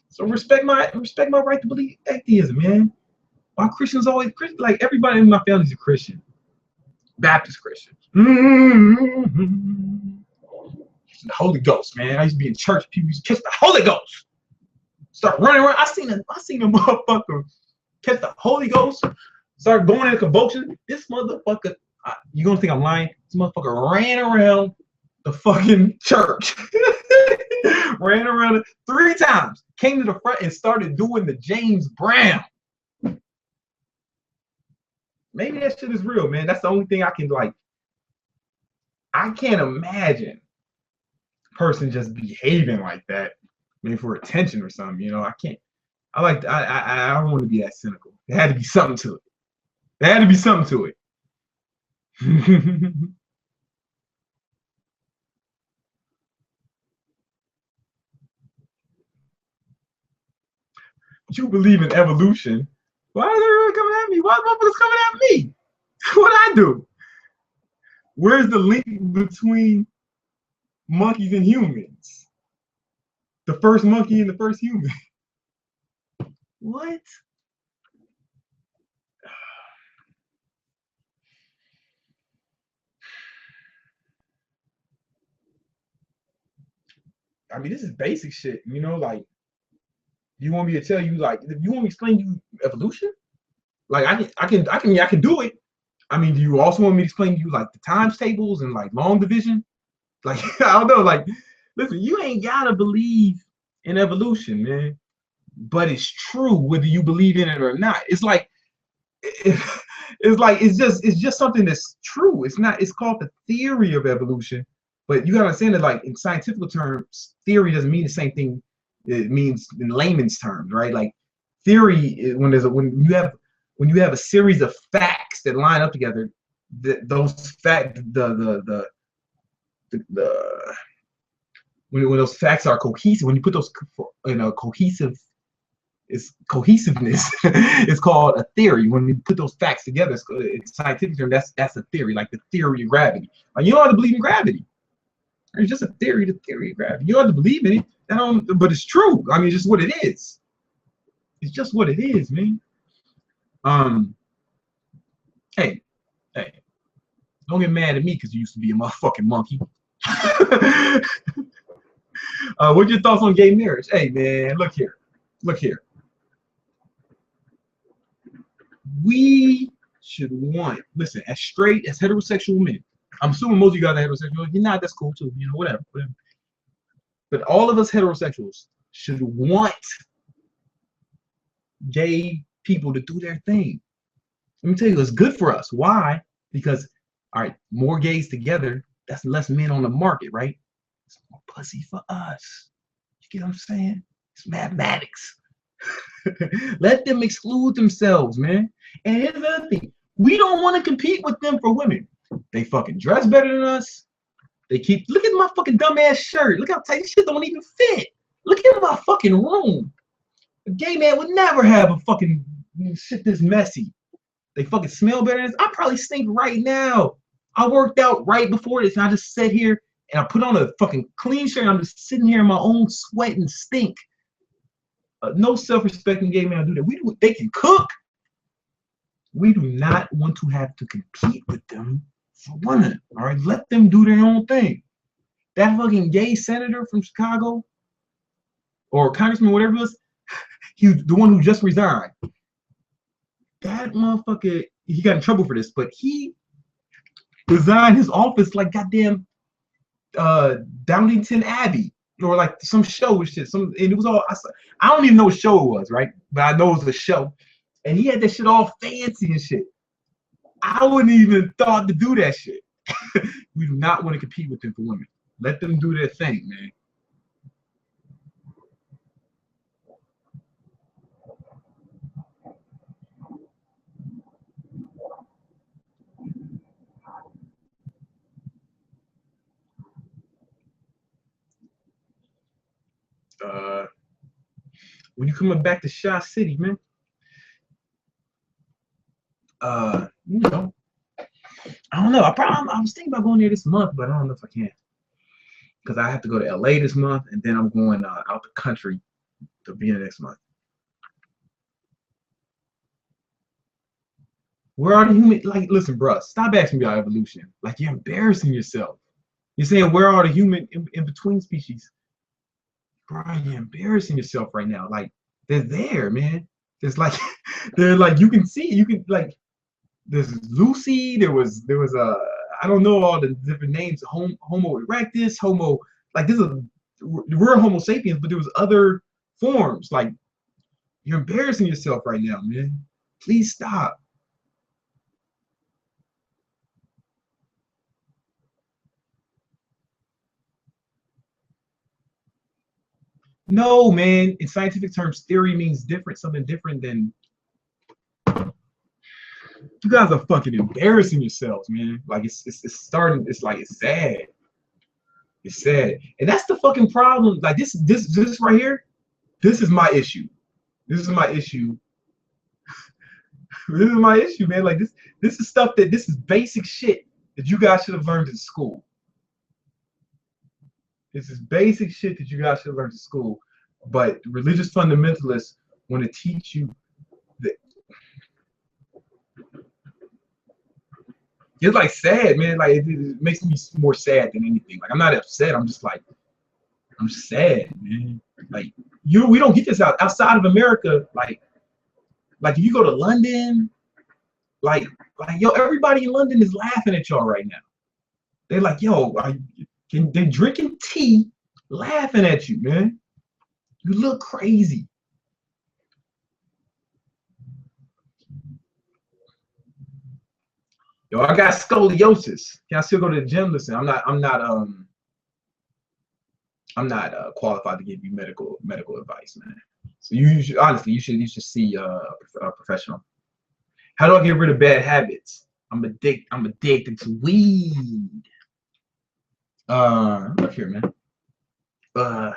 So respect my right to believe atheism, man. Why Christians always Christian? Like everybody in my family's a Christian, Baptist Christian. The Holy Ghost, man. I used to be in church. People used to catch the Holy Ghost. Start running around. I seen a motherfucker catch the Holy Ghost. Start going in a convulsion. This motherfucker. You gonna think I'm lying? This motherfucker ran around the fucking church. Ran around it 3 times. Came to the front and started doing the James Brown. Maybe that shit is real, man. That's the only thing I can like. I can't imagine a person just behaving like that, maybe for attention or something. I can't. I don't want to be that cynical. There had to be something to it. There had to be something to it. You believe in evolution. Why is everyone coming at me? Why are motherfuckers coming at me? What'd I do? Where's the link between monkeys and humans? The first monkey and the first human. What? I mean, this is basic shit, like, you want me to tell you, like, if you want me to explain to you evolution? Like, I can do it. I mean, do you also want me to explain to you, like, the times tables and, like, long division? Like, I don't know, like, listen, you ain't gotta believe in evolution, man. But it's true whether you believe in it or not. It's like, it's just something that's true. It's called the theory of evolution. But you gotta understand that, like, in scientific terms, theory doesn't mean the same thing it means in layman's terms, right? Like, theory, when you have a series of facts that line up together, those facts, when those facts are cohesive, when you put those in a cohesiveness, it's called a theory. When you put those facts together, it's scientific term, that's a theory, like the theory of gravity. Like, you don't have to believe in gravity. It's just a theory, the theory of gravity. You don't have to believe in it, but it's true. I mean, it's just what it is. It's just what it is, man. Hey, don't get mad at me because you used to be a motherfucking monkey. What's your thoughts on gay marriage? Hey, man, look here. We should listen, as straight as heterosexual men. I'm assuming most of you guys are heterosexual. You're not, that's cool too, whatever. But all of us heterosexuals should want gay people to do their thing. Let me tell you, it's good for us. Why? Because, all right, more gays together, that's less men on the market, right? It's more pussy for us. You get what I'm saying? It's mathematics. Let them exclude themselves, man. And here's the other thing. We don't want to compete with them for women. They fucking dress better than us. Look at my fucking dumbass shirt. Look how tight this shit don't even fit. Look at my fucking room. A gay man would never have a fucking shit this messy. They fucking smell better than us. I probably stink right now. I worked out right before this and I just sat here and I put on a fucking clean shirt. I'm just sitting here in my own sweat and stink. No self-respecting gay man do that. They can cook. We do not want to have to compete with them for women. All right, let them do their own thing. That fucking gay senator from Chicago or congressman, whatever it was, he was the one who just resigned. That motherfucker, he got in trouble for this, but he resigned his office like goddamn Downington Abbey or like some show and shit. And it was all, I don't even know what show it was, right? But I know it was a show. And he had that shit all fancy and shit. I wouldn't even thought to do that shit. We do not want to compete with them for women. Let them do their thing, man. When you coming back to Shaw City, man, you know, I don't know. I was thinking about going there this month, but I don't know if I can, because I have to go to LA this month, and then I'm going out the country to be in the next month. Where are the human? Like, listen, bro, stop asking me about evolution. Like, you're embarrassing yourself. You're saying where are the human in between species? Bro, you're embarrassing yourself right now. Like, they're there, man. There's like, they're like, you can see, you can like, there's Lucy. There was I don't know all the different names. Homo erectus, Homo, like this is we're Homo sapiens, but there was other forms. Like, you're embarrassing yourself right now, man. Please stop. No, man. In scientific terms, theory means something different than. You guys are fucking embarrassing yourselves, man. Like it's starting. It's like it's sad. It's sad, and that's the fucking problem. Like this right here. This is my issue. This is my issue. This is my issue, man. Like this is stuff this is basic shit that you guys should have learned in school. This is basic shit that you guys should have learned in school. But religious fundamentalists want to teach you that. It's like sad, man. Like it makes me more sad than anything. Like I'm not upset. I'm just like I'm sad, man. Like we don't get this outside of America. Like if you go to London, like yo, everybody in London is laughing at y'all right now. They're like, yo, they're drinking tea, laughing at you, man. You look crazy. Yo, I got scoliosis. Can I still go to the gym? Listen, I'm not qualified to give you medical advice, man. So you should honestly, you should see a professional. How do I get rid of bad habits? I'm addicted to weed. Look here, man. I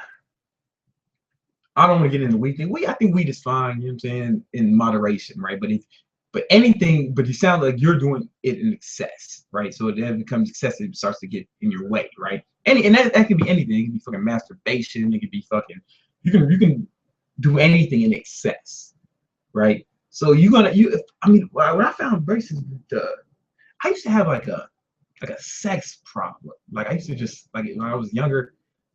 don't want to get into weed thing. I think weed is fine, you know what I'm saying, in moderation, right? But you sound like you're doing it in excess, right? So it then becomes excessive, it starts to get in your way, right? And that could be anything. It could be fucking masturbation. It could be fucking. You can do anything in excess, right? So I mean, when I found braces, I used to have like a sex problem. Like I used to just like when I was younger,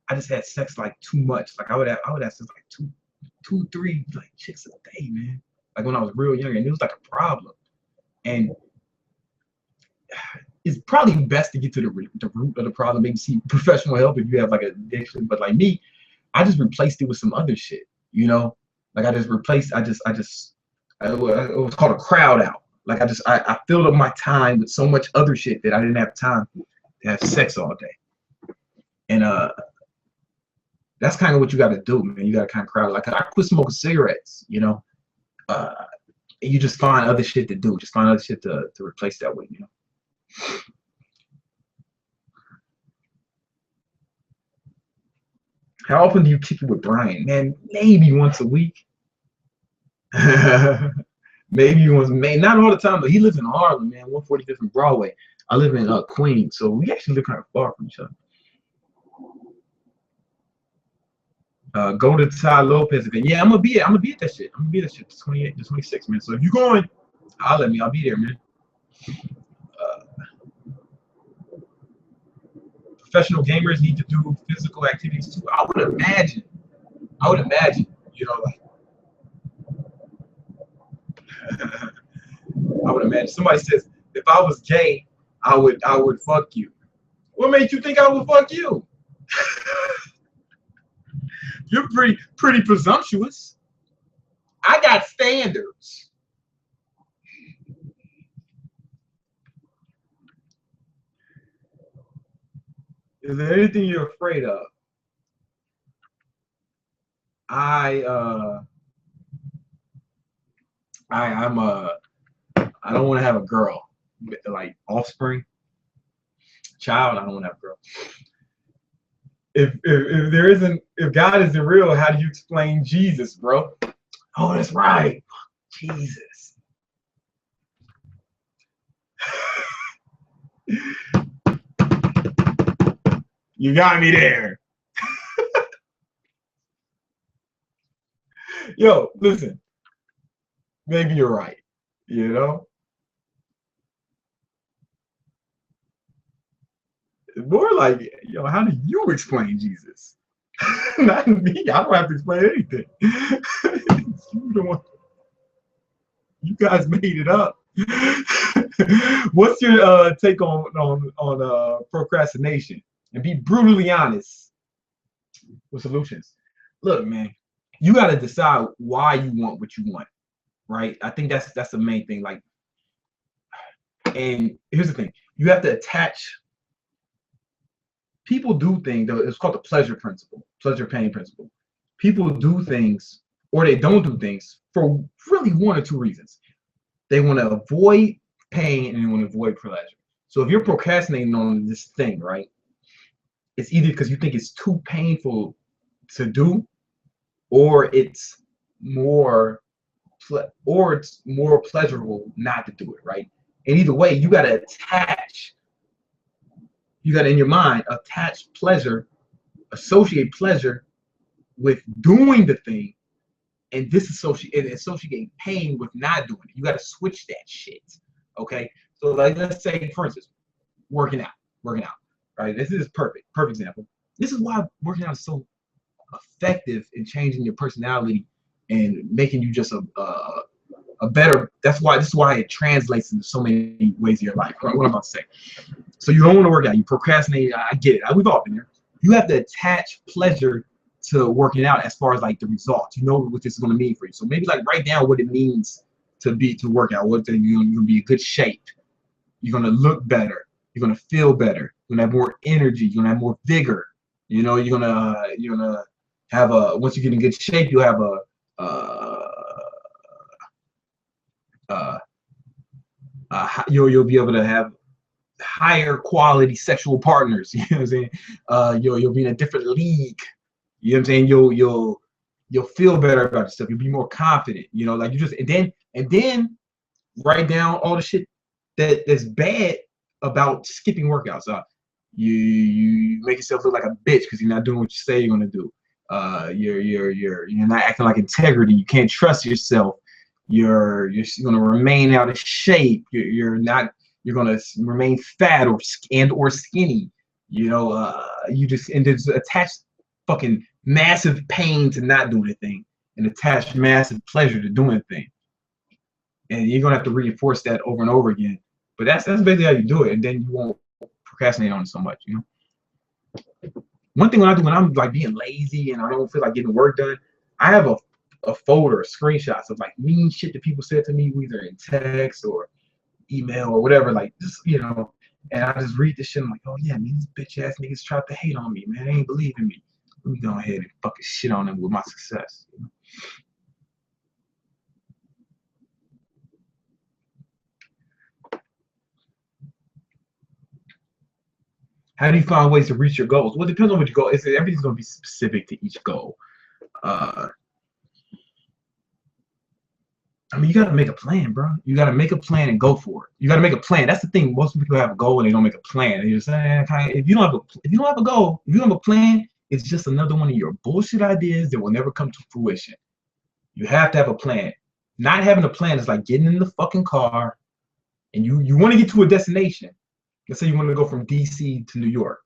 I just had sex like too much. Like I would have sex like two, three like chicks a day, man. Like when I was real young, and it was like a problem. And it's probably best to get to the root of the problem. Maybe see professional help if you have like an addiction. But like me, I just replaced it with some other shit. You know, like I just replaced. It was called a crowd out. Like I filled up my time with so much other shit that I didn't have time to have sex all day. And that's kind of what you got to do, man. You got to kind of crowd. Like I quit smoking cigarettes. You know, you just find other shit to do. Just find other shit to replace that with. You know. How often do you kick it with Brian? Man, maybe once a week. Maybe once, not all the time, but he lives in Harlem, man, 145th and Broadway. I live in Queens, so we actually live kind of far from each other. Go to Ty Lopez again. Yeah, I'm gonna be at that shit. I'm gonna be at that shit. The 28, the 26, man. So if you're going, I'll be there, man. Professional gamers need to do physical activities too. I would imagine, you know, like I would imagine somebody says, if I was gay, I would fuck you. What made you think I would fuck you? You're pretty presumptuous. I got standards. Is there anything you're afraid of? I I don't want to have a girl, like offspring, child. I don't want to have a girl. If there isn't, if God isn't real, how do you explain Jesus, bro? Oh, that's right, Jesus. You got me there. Yo, listen. Maybe you're right. You know, more like, yo, how do you explain Jesus? Not me. I don't have to explain anything. You the one. You guys made it up. What's your take on procrastination? And be brutally honest with solutions. Look, man, you got to decide why you want what you want, right? I think that's the main thing. Like, and here's the thing: you have to attach. People do things. It's called the pleasure principle, pleasure pain principle. People do things or they don't do things for really one or two reasons. They want to avoid pain and they want to avoid pleasure. So if you're procrastinating on this thing, right, it's either because you think it's too painful to do, or it's more pleasurable not to do it, right? And either way, you got to attach. You got to, in your mind, attach pleasure, associate pleasure with doing the thing, and associate pain with not doing it. You got to switch that shit. Okay. So, like, let's say, for instance, working out, right? This is perfect example. This is why working out is so effective in changing your personality and making you just a better. This is why it translates into so many ways of your life. Right? What I'm about to say. So you don't want to work out. You procrastinate. I get it. We've all been there. You have to attach pleasure to working out as far as like the results. You know what this is going to mean for you. So maybe like write down what it means to work out. You're going to be in good shape. You're going to look better. You're going to feel better. You're going to have more energy. You're going to have more vigor. You know, you're gonna have once you get in good shape, you'll have you'll be able to have higher quality sexual partners. You know what I'm saying? You'll be in a different league. You know what I'm saying? You'll feel better about yourself. You'll be more confident. You know, like you just and then write down all the shit that's bad about skipping workouts. You make yourself look like a bitch because you're not doing what you say you're gonna do. You're not acting like integrity. You can't trust yourself. You're gonna remain out of shape. You're gonna remain fat or skinny. You know, you just attach fucking massive pain to not doing a thing and attach massive pleasure to doing a thing. And you're gonna have to reinforce that over and over again. But that's basically how you do it, and then you won't procrastinate on it so much, you know. One thing when I'm like being lazy and I don't feel like getting work done, I have a folder of screenshots of like mean shit that people said to me, either in text or email or whatever, like just, you know, and I just read this shit. I'm like, oh yeah, man, these bitch ass niggas tried to hate on me, man. They ain't believe in me. Let me go ahead and fucking shit on them with my success. You know? How do you find ways to reach your goals? Well, it depends on what your goal is. Everything's going to be specific to each goal. I mean, you got to make a plan, bro. You got to make a plan and go for it. You got to make a plan. That's the thing. Most people have a goal and they don't make a plan. And you're saying, if you don't have a goal, if you don't have a plan, it's just another one of your bullshit ideas that will never come to fruition. You have to have a plan. Not having a plan is like getting in the fucking car and you want to get to a destination. Let's say you want to go from DC to New York.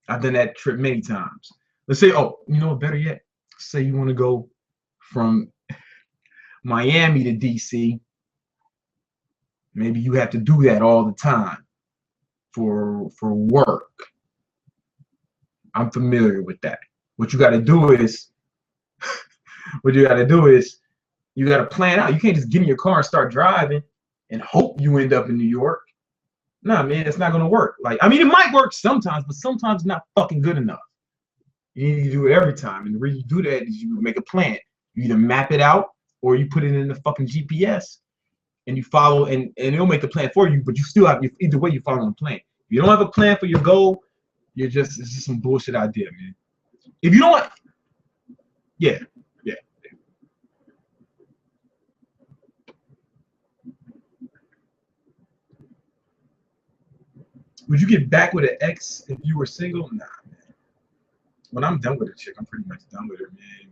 I've done that trip many times. Let's say, oh, you know, better yet, say you want to go from Miami to DC. Maybe you have to do that all the time for work. I'm familiar with that. What you got to do is, you got to plan out. You can't just get in your car and start driving and hope you end up in New York. Nah, man, it's not gonna work. Like, I mean, it might work sometimes, but sometimes it's not fucking good enough. You need to do it every time. And the reason you do that is you make a plan. You either map it out or you put it in the fucking GPS and you follow, and it'll make the plan for you, but you still have, either way, you follow the plan. If you don't have a plan for your goal, it's just some bullshit idea, man. If you don't, yeah, yeah. Would you get back with an ex if you were single? Nah, man. When I'm done with a chick, I'm pretty much done with her, man.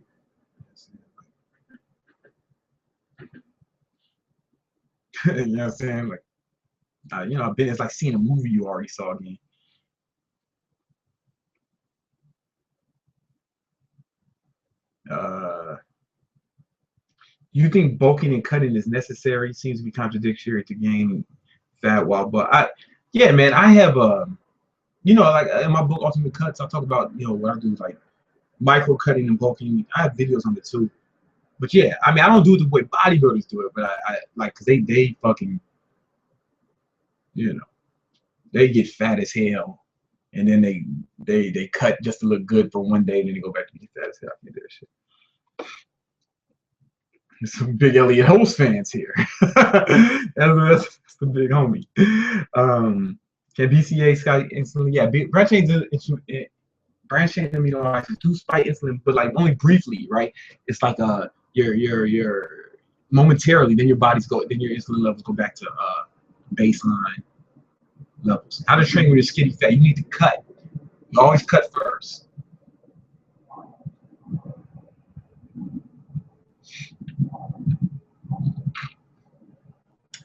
You know what I'm saying? Like, you know, it's like seeing a movie you already saw again. Uh, you think bulking and cutting is necessary? Seems to be contradictory to gain fat while, but yeah, man, I have you know, like in my book Ultimate Cuts, I talk about, you know, what I do, like micro cutting and bulking. I have videos on it too. But yeah, I mean, I don't do it the way bodybuilders do it, but I like, cause they fucking, you know, they get fat as hell, and then they cut just to look good for one day, and then they go back to get fat as hell. I can't do that shit. There's some big Elliot Holmes fans here. That's the big homie. Can BCA spike insulin? Yeah, branch chain amino acids do spike insulin, but like only briefly, right? It's like your momentarily, then your then your insulin levels go back to baseline levels. How to train with your skinny fat? You need to cut. You always cut first.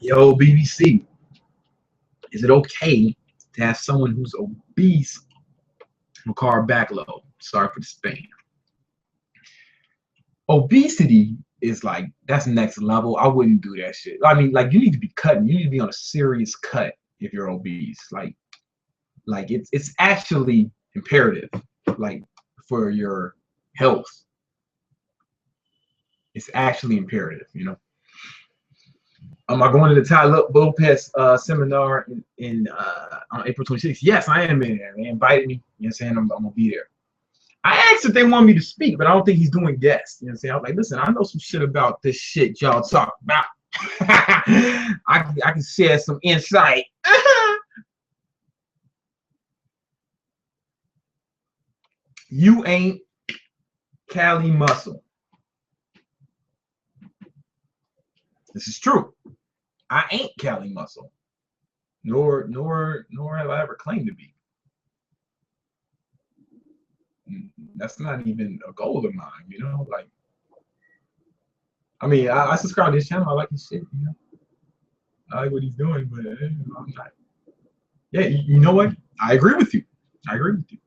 Yo, BBC, is it okay to have someone who's obese require backload? Sorry for the spam. Obesity is like, that's next level. I wouldn't do that shit. I mean, like, you need to be cutting. You need to be on a serious cut if you're obese. Like it's actually imperative, like, for your health. It's actually imperative, you know. Am I going to the Ty Lopez seminar in on April 26th? Yes, I am in there. They invited me. You know what I'm saying? I'm gonna be there. I asked if they want me to speak, but I don't think he's doing guests. You know what I'm saying? I was like, listen, I know some shit about this shit y'all talk about. I can share some insight. You ain't Cali muscle. This is true. I ain't Cali muscle, nor have I ever claimed to be. That's not even a goal of mine, you know. Like, I mean, I subscribe to his channel. I like his shit, you know. I like what he's doing, but I'm not. Yeah, you know what? I agree with you. I agree with you.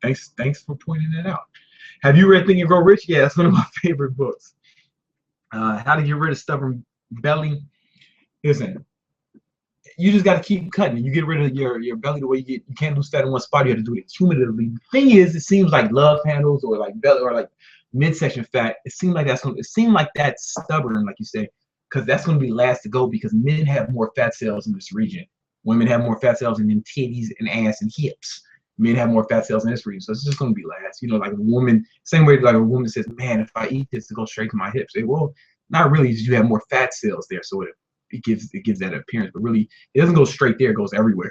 Thanks for pointing that out. Have you read Think and Grow Rich? Yeah, that's one of my favorite books. How to get rid of stubborn belly. Listen, you just got to keep cutting. You get rid of your belly the way you can't lose fat in one spot. You have to do it cumulatively. The thing is, it seems like love handles or like belly or like midsection fat. It seems like that's stubborn, like you say, because that's going to be last to go, because men have more fat cells in this region. Women have more fat cells in them titties and ass and hips. Men have more fat cells in this region, so it's just going to be last. You know, like a woman, same way like a woman says, man, if I eat this, it goes straight to my hips. Say, well, not really. You have more fat cells there, so it gives that appearance, but really it doesn't go straight there, it goes everywhere.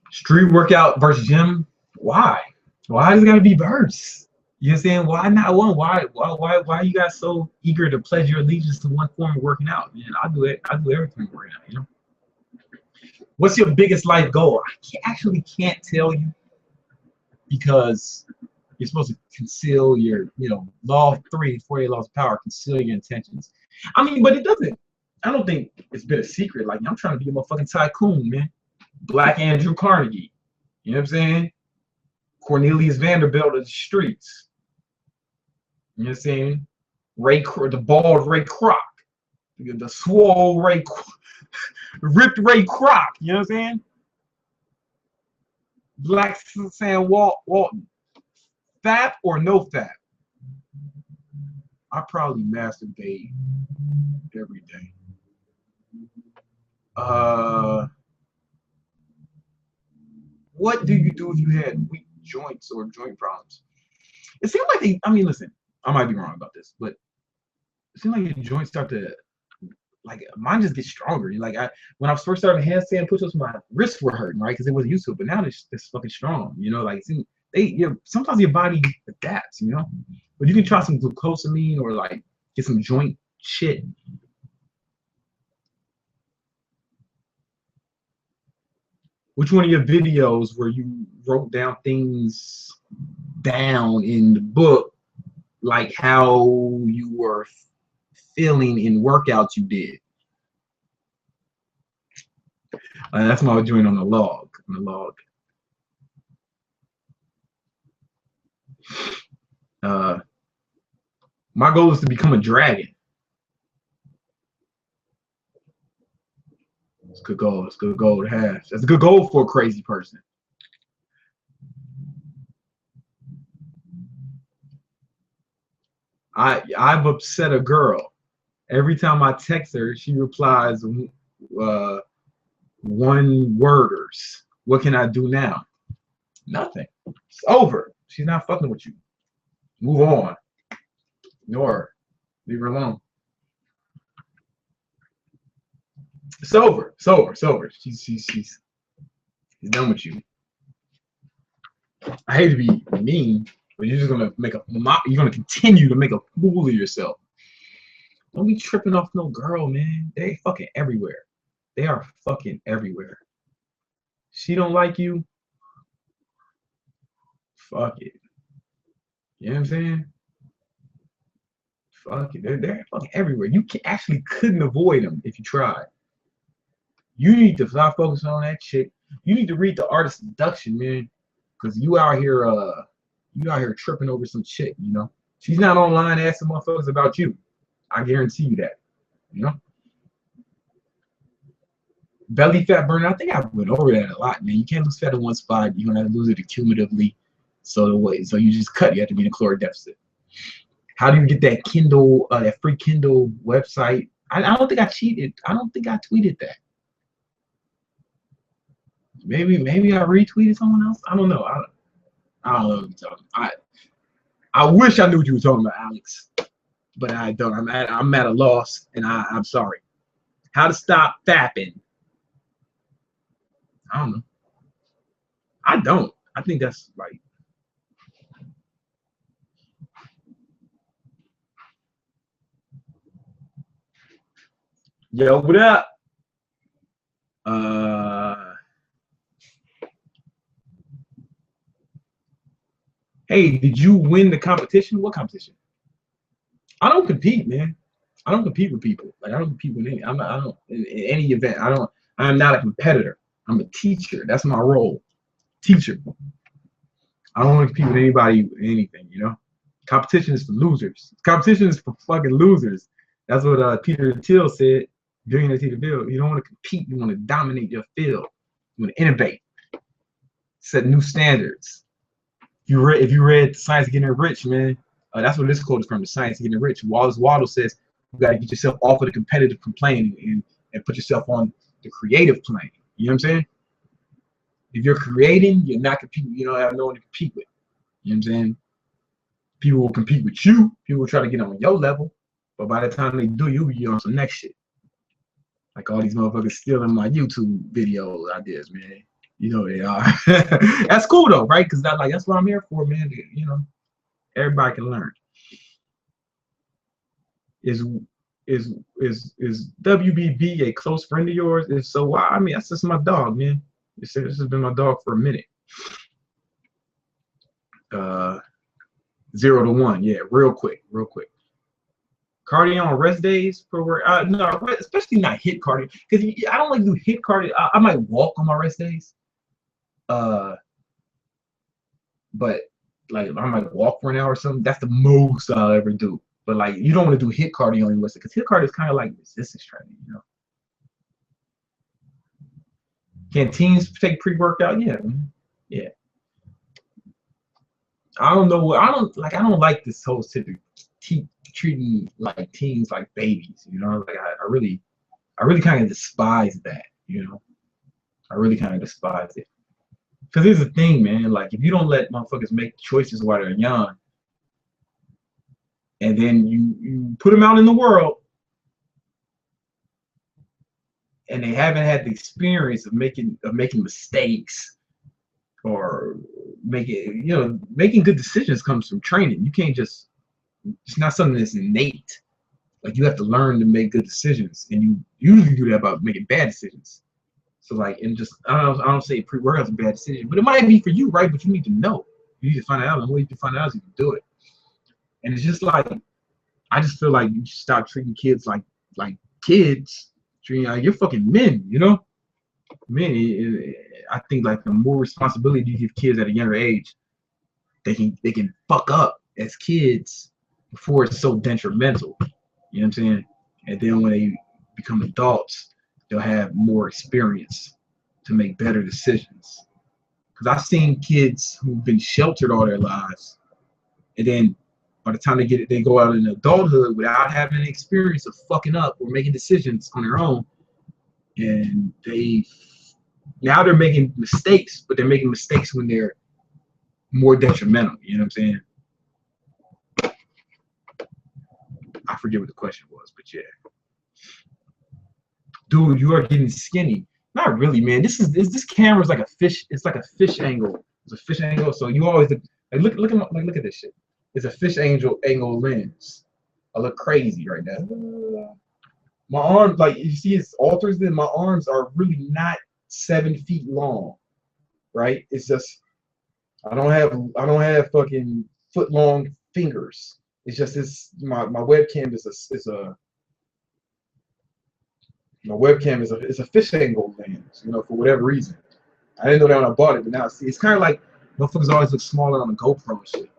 Street workout versus gym. Why does it gotta be verse? You know what I'm saying? Why not one? Why you guys so eager to pledge your allegiance to one form of working out? Man, I do everything working out, you know. What's your biggest life goal? I actually can't tell you, because you're supposed to conceal your, you know, law of 48 laws of power, conceal your intentions. I mean, but it doesn't, I don't think it's been a secret. Like, I'm trying to be a motherfucking tycoon, man. Black Andrew Carnegie. You know what I'm saying? Cornelius Vanderbilt of the streets. You know what I'm saying? The bald Ray Kroc. The swole Ray, ripped Ray Kroc. You know what I'm saying? Black Sam Walton. Fat or no fat? I probably masturbate every day. What do you do if you had weak joints or joint problems? It seems like I mean, listen, I might be wrong about this, but it seems like your joints start to, like, mine just gets stronger. Like, when I first started handstand push-ups, my wrists were hurting, right? Because it wasn't used to it. But now it's fucking strong, you know. Like, sometimes your body adapts, you know. But you can try some glucosamine or like get some joint shit. Which one of your videos where you wrote down things down in the book, like how you were feeling in workouts you did? That's my joint on the log. My goal is to become a dragon. It's a good goal. It's a good goal to have. That's a good goal for a crazy person. I've upset a girl. Every time I text her, she replies one worders. What can I do now? Nothing. It's over. She's not fucking with you. Move on. Ignore her. Leave her alone. It's over. It's over. It's over. She's done with you. I hate to be mean, but you're just gonna you're gonna continue to make a fool of yourself. Don't be tripping off no girl, man. They fucking everywhere. They are fucking everywhere. She don't like you. Fuck it. You know what I'm saying? Fuck it. They're fucking everywhere. You actually couldn't avoid them if you tried. You need to stop focusing on that chick. You need to read The Art of Seduction, man. Because you out here tripping over some chick, you know. She's not online asking motherfuckers about you. I guarantee you that. You know? Belly fat burner, I think I went over that a lot, man. You can't lose fat in one spot. You're gonna have to lose it cumulatively. So you just cut. You have to be in a caloric deficit. How do you get that Kindle, that free Kindle website? I don't think I cheated. I don't think I tweeted that. Maybe I retweeted someone else. I don't know. I don't know what you're talking about. I wish I knew what you were talking about, Alex, but I don't. I'm at a loss, and I'm sorry. How to stop fapping? I don't know. I don't. I think that's like. Yo, what up? Hey, did you win the competition? What competition? I don't compete, man. I don't compete with people. Like, I don't compete with any. I don't in any event. I'm not a competitor. I'm a teacher. That's my role. Teacher. I don't want to compete with anybody with anything, you know? Competition is for losers. Competition is for fucking losers. That's what Peter Thiel said. Billionaire Peter Thiel. You don't want to compete. You want to dominate your field. You want to innovate. Set new standards. If you read Science of Getting Rich, man, that's where this quote is from, the Science of Getting Rich. Wallace Waddle says you got to get yourself off of the competitive plane and put yourself on the creative plane. You know what I'm saying? If you're creating, you're not competing. You don't have no one to compete with. You know what I'm saying? People will compete with you. People will try to get on your level. But by the time they do, you'll be on some next shit. Like all these motherfuckers stealing my YouTube video ideas, man. You know they are. That's cool though, right? Because that's what I'm here for, man. You know, everybody can learn. Is WBB a close friend of yours? If so, why? I mean, that's just my dog, man. This has been my dog for a minute. 0 to 1, yeah, real quick. Cardio on rest days for work? No, especially not hit cardio, because I don't like to do hit cardio. I might walk on my rest days. But like I might walk for an hour or something. That's the most I'll ever do. But like you don't want to do hit cardio on your rest, because hit cardio is kind of like resistance training, you know. Can teens take pre-workout? Yeah, man. Yeah. I don't know. I don't like this whole treating like teens like babies. You know, like I really kind of despise that. You know, I really kind of despise it. Because here's the thing, man. Like, if you don't let motherfuckers make choices while they're young, and then you put them out in the world, and they haven't had the experience of making mistakes or making good decisions comes from training. You can't just, it's not something that's innate. Like, you have to learn to make good decisions, and you usually do that by making bad decisions. So like, and just I don't say pre-workout's a bad decision, but it might be for you, right? But you need to know. You need to find out, and the way you can find out is you can do it. And it's just like, I just feel like you should stop treating kids like kids. Treating like you're fucking men, you know? Men. I think like the more responsibility you give kids at a younger age, they can fuck up as kids before it's so detrimental. You know what I'm saying? And then when they become adults, they'll have more experience to make better decisions. Because I've seen kids who've been sheltered all their lives, and then by the time they go out in adulthood without having an experience of fucking up or making decisions on their own, and now they're making mistakes, but they're making mistakes when they're more detrimental. You know what I'm saying? I forget what the question was, but yeah. Dude, you are getting skinny. Not really, man. This camera is like a fish. It's like a fish angle. It's a fish angle. So you always look at this shit. It's a fish angle lens. I look crazy right now. My arms, like you see, it's alters. Then my arms are really not 7 feet long, right? It's just I don't have fucking foot long fingers. It's just this. My webcam is a fish angle lens, you know, for whatever reason. I didn't know that when I bought it, but now see, it's kind of like motherfuckers always look smaller on the GoPro and shit.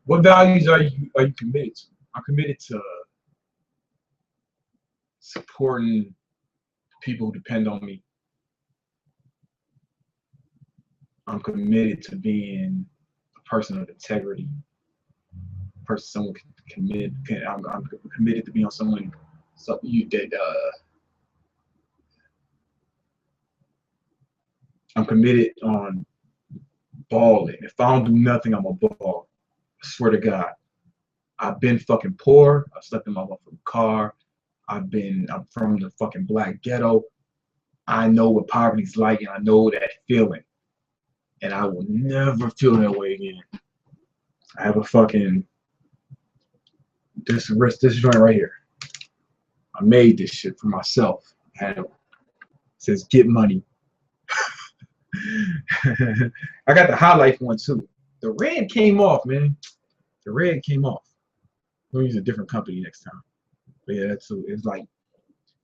What values are you committed to? I'm committed to supporting people who depend on me. I'm committed to being a person of integrity. Someone committed. I'm committed to being on someone. So you did. I'm committed on balling. If I don't do nothing, I'm a ball. I swear to God. I've been fucking poor. I slept in my motherfucking car. I'm from the fucking black ghetto. I know what poverty's like, and I know that feeling. And I will never feel that way again. I have a fucking this joint right here. I made this shit for myself. It says get money. I got the highlight one too. The red came off, man. The red came off. We'll use a different company next time. But yeah, that's it's like,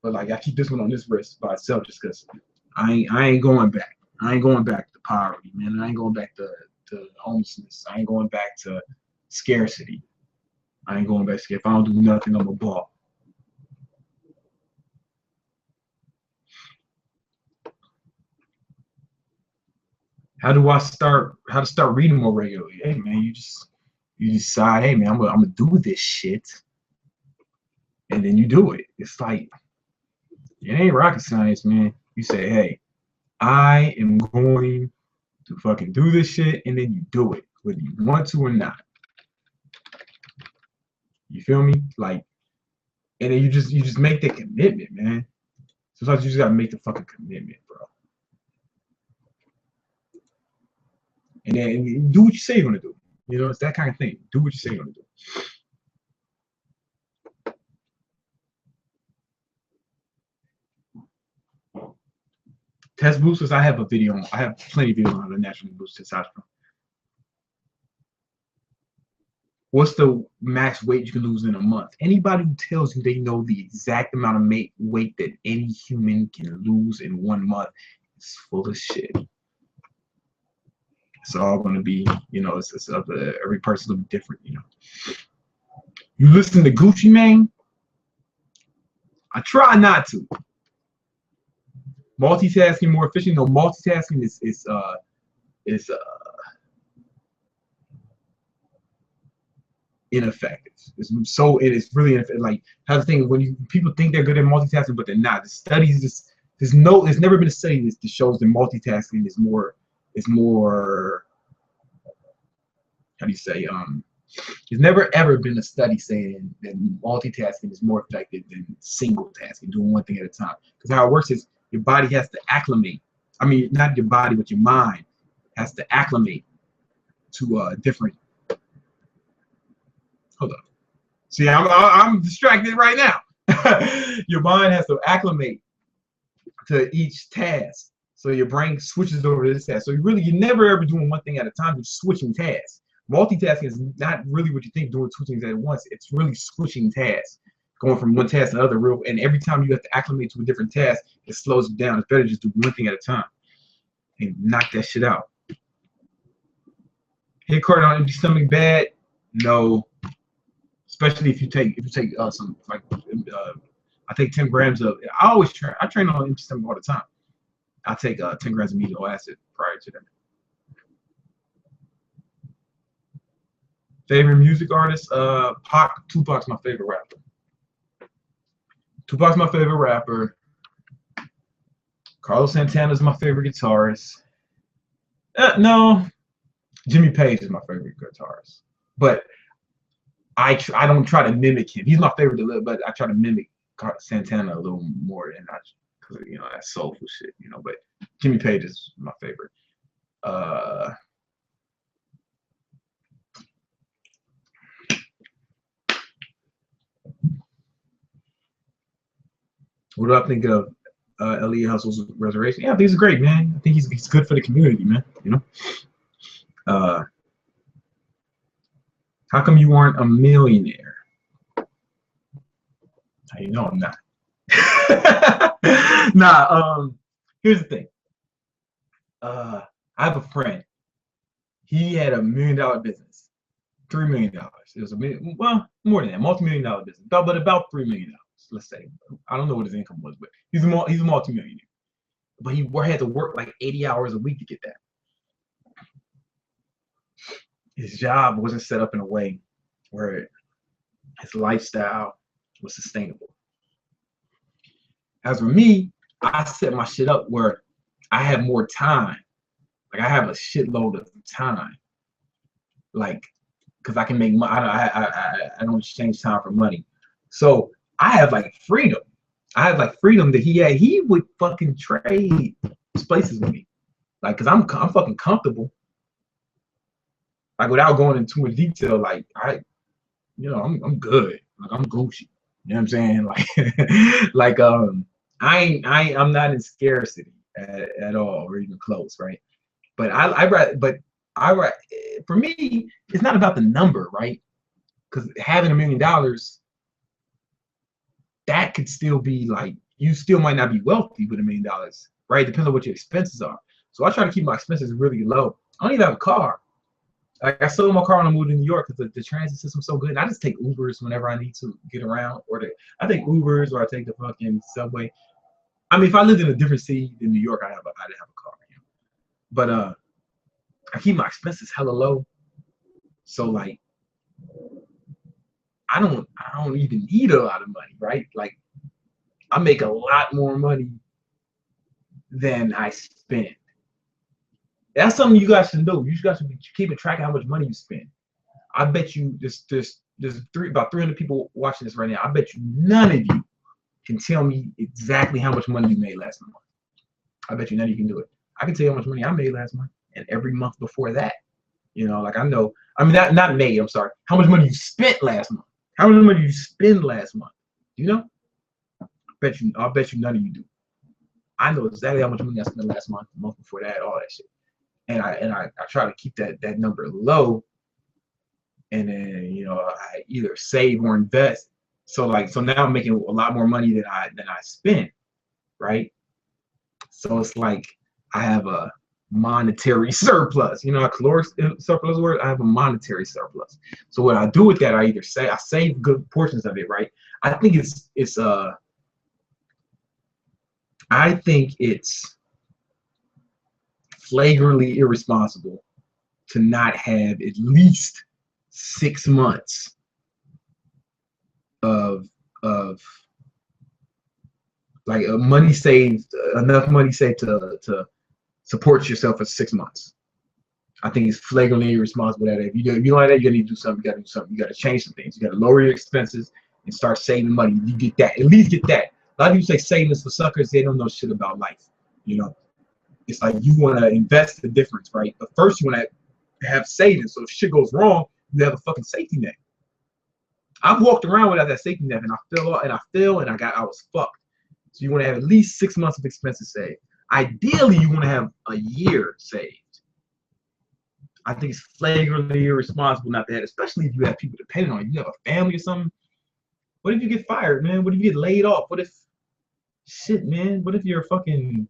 but like I keep this one on this wrist by itself just because I ain't going back. I ain't going back to poverty, man. I ain't going back to homelessness. I ain't going back to scarcity. I ain't going back to if I don't do nothing, I'm a ball. How to start reading more regularly? Hey man, you decide, hey man, I'm gonna do this shit, and then you do it. It's like it ain't rocket science, man. You say, hey, I am going to fucking do this shit, and then you do it, whether you want to or not. You feel me? Like, and then you just make the commitment, man. Sometimes you just gotta make the fucking commitment, bro. And then do what you say you're gonna do. You know, it's that kind of thing. Do what you say you're gonna do. Test boosters, I have plenty of videos on how to naturally boost testosterone. What's the max weight you can lose in a month? Anybody who tells you they know the exact amount of weight that any human can lose in 1 month is full of shit. It's all going to be, you know, it's up to every person will be different, you know. You listen to Gucci Mane? I try not to. Multitasking more efficient. No, multitasking is ineffective. It is really ineffective. Like, how the thing when people think they're good at multitasking, but they're not. The studies just there's never been a study that shows that multitasking is more how do you say there's never ever been a study saying that multitasking is more effective than single tasking, doing one thing at a time. Because how it works is your body has to acclimate. I mean, not your body, but your mind has to acclimate to different. Hold on. See, I'm distracted right now. Your mind has to acclimate to each task, so your brain switches over to this task. So you're never ever doing one thing at a time. You're switching tasks. Multitasking is not really what you think, doing two things at once. It's really switching tasks, going from one task to another. And every time you have to acclimate to a different task, it slows you down. It's better just do one thing at a time and knock that shit out. Hit cardio on empty stomach bad? No. Especially if you take some like I take 10 grams of. I train on empty stomach all the time. I take 10 grams of amino acid prior to that. Favorite music artist? Pac. Tupac's my favorite rapper. Tupac's my favorite rapper. Carlos Santana's my favorite guitarist. No, Jimmy Page is my favorite guitarist. But I don't try to mimic him. He's my favorite to live, but I try to mimic Santana a little more than because that's soulful shit, But Jimmy Page is my favorite. What do I think of Elliot Hustle's reservation? Yeah, I think he's great, man. I think he's good for the community, man. How come you weren't a millionaire? How you know I'm not? Nah. Here's the thing. I have a friend. He had $1 million business, $3 million. It was well, more than that, multi-million-dollar business, but about $3 million. Let's say. I don't know what his income was, but he's a multi-millionaire. But he had to work like 80 hours a week to get that. His job wasn't set up in a way where his lifestyle was sustainable. As for me, I set my shit up where I have more time. Like I have a shitload of time. Like, because I can make money. I don't exchange time for money. So I have like freedom. I have like freedom that he had. He would fucking trade places with me. Like, cause I'm fucking comfortable. Like without going into too much detail, like I'm good. Like I'm Gucci. You know what I'm saying? Like, I'm not in scarcity at all, or even close, right? But for me, it's not about the number, right? Because having $1 million, that could still be like, you still might not be wealthy with $1 million, right? Depends on what your expenses are. So I try to keep my expenses really low. I don't even have a car. Like I sold my car when I moved to New York because the transit system's so good. And I just take Ubers whenever I need to get around, I take Ubers or I take the fucking subway. I mean, if I lived in a different city than New York, I'd have a car. But I keep my expenses hella low. So like, I don't even need a lot of money, right? Like, I make a lot more money than I spend. That's something you guys should know. You guys should be keeping track of how much money you spend. I bet you there's about 300 people watching this right now. I bet you none of you can tell me exactly how much money you made last month. I bet you none of you can do it. I can tell you how much money I made last month and every month before that. Like I know. I mean, not made. I'm sorry. How much money you spent last month? How much money did you spend last month? You know? I'll bet you none of you do. I know exactly how much money I spent last month, the month before that, all that shit. And I try to keep that number low, and then I either save or invest. So now I'm making a lot more money than I spend, right? So it's like I have a monetary surplus. A caloric surplus word. I have a monetary surplus. So what I do with that, I save good portions of it, right? I think it's flagrantly irresponsible to not have at least 6 months of like money saved, enough money saved to support yourself for 6 months. I think it's flagrantly irresponsible that if you don't have that, you gotta do something. You gotta do something. You gotta change some things. You gotta lower your expenses and start saving money. You get that. At least get that. A lot of people say savings for suckers. They don't know shit about life. You know, it's like you want to invest the difference, right? But first you want to have savings. So if shit goes wrong, you have a fucking safety net. I've walked around without that safety net, and I fell, and I was fucked. So you want to have at least 6 months of expenses saved. Ideally, you want to have a year saved. I think it's flagrantly irresponsible not to have, especially if you have people depending on you. You have a family or something. What if you get fired, man? What if you get laid off? What if, shit, man? What if you're fucking,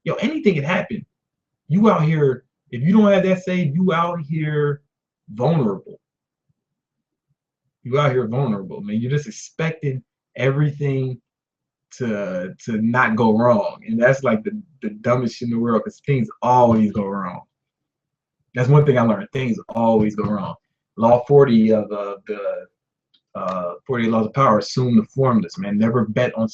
yo, anything can happen. You out here, if you don't have that saved, you out here vulnerable. You out here vulnerable, man. You're just expecting everything to not go wrong. And that's like the dumbest shit in the world, because things always go wrong. That's one thing I learned. Things always go wrong. Law 40 of the 48 Laws of Power assume the formless, man. Never bet on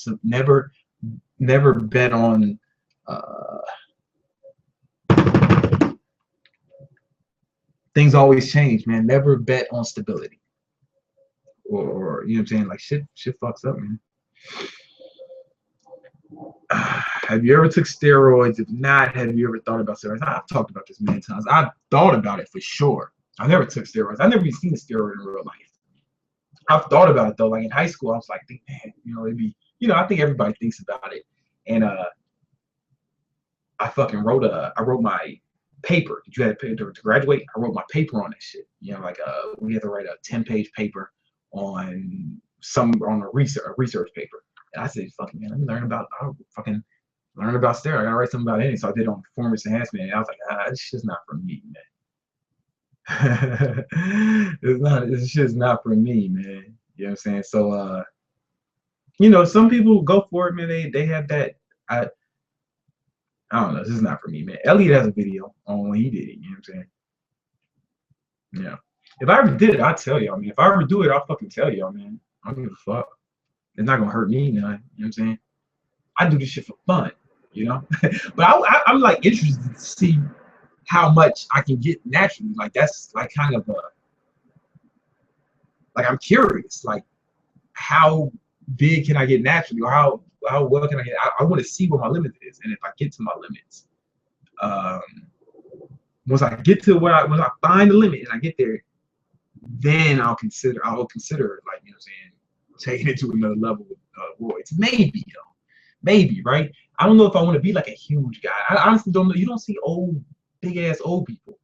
things always change, man. Never bet on stability. Or you know what I'm saying? Like shit fucks up, man. Have you ever took steroids? If not, have you ever thought about steroids? I've talked about this many times. I've thought about it for sure. I never took steroids. I've never even seen a steroid in real life. I've thought about it though. Like in high school, I was like, man, you know, it'd be, you know, I think everybody thinks about it. And I wrote my paper. Did you have to graduate? I wrote my paper on that shit. You know, like we had to write a 10-page paper on a research paper. And I said, fucking man, let me learn about steroids. I gotta write something about it. So I did on performance enhancement. And I was like, this shit's not for me, man. This shit's not for me, man. You know what I'm saying? So you know, some people go for it, man. They have that. I don't know. This is not for me, man. Elliot has a video on when he did it. You know what I'm saying? Yeah. If I ever did it, I'll tell y'all, man. If I ever do it, I'll fucking tell y'all, man. I don't give a fuck. It's not gonna hurt me, none. You know what I'm saying? I do this shit for fun, you know. But I'm like interested to see how much I can get naturally. Like that's like kind of like I'm curious, like how big can I get naturally, or how well can I get? I want to see what my limit is, and if I get to my limits, once I find the limit and I get there, then I'll consider like, you know what I'm saying, taking it to another level with roids. Maybe though, maybe, right? I don't know if I want to be like a huge guy. I honestly don't know. You don't see big ass old people.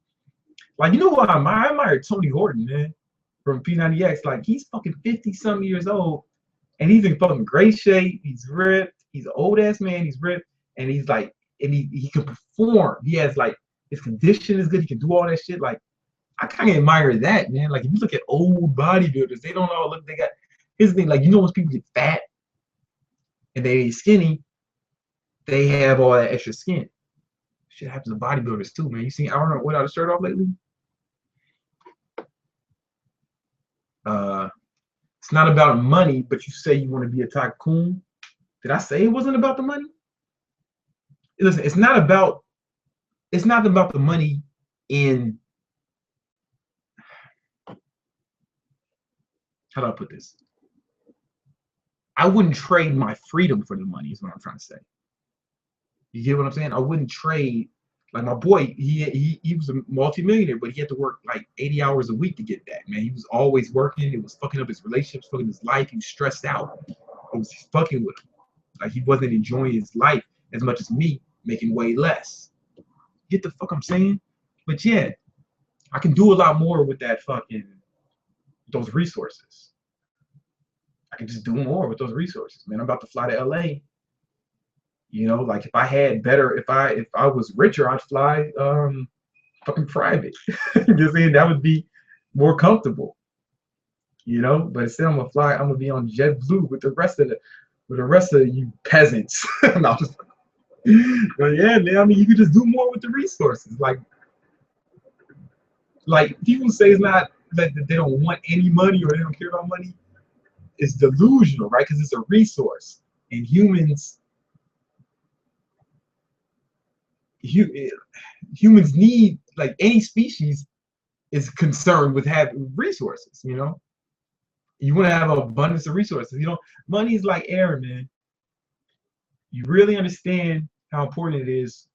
Like, you know what I admire? I admire Tony Horton, man, from P90X. Like, he's fucking 50-some years old, and he's in fucking great shape. He's ripped. He's an old ass man. He's ripped, and he's like, and he can perform. He has like, his condition is good. He can do all that shit. Like, I kind of admire that, man. Like, if you look at old bodybuilders, they don't all look. They got. Here's the thing, like, you know, when people get fat and they skinny, they have all that extra skin. Shit happens to bodybuilders too, man. You seen Arnold without a shirt off lately? It's not about money, but you say you want to be a tycoon. Did I say it wasn't about the money? Listen, it's not about the money in, how do I put this? I wouldn't trade my freedom for the money, is what I'm trying to say. You get what I'm saying? I wouldn't trade, like my boy, he was a multimillionaire, but he had to work like 80 hours a week to get that, man. He was always working. It was fucking up his relationships, fucking his life. He was stressed out. It was fucking with him. Like, he wasn't enjoying his life as much as me, making way less. Get the fuck I'm saying? But yeah, I can do a lot more with that fucking, those resources. I can just do more with those resources, man. I'm about to fly to LA. You know, like, if I had better, if I was richer, I'd fly fucking private. You know what I'm saying? That would be more comfortable. You know, but instead I'm gonna be on JetBlue with the rest of you peasants. No, but yeah, man, I mean, you could just do more with the resources. Like people say it's not that they don't want any money or they don't care about money is delusional, right? Because it's a resource, and humans need, like any species is concerned with having resources. You know, you want to have an abundance of resources. You know, money is like air, man. You really understand how important it is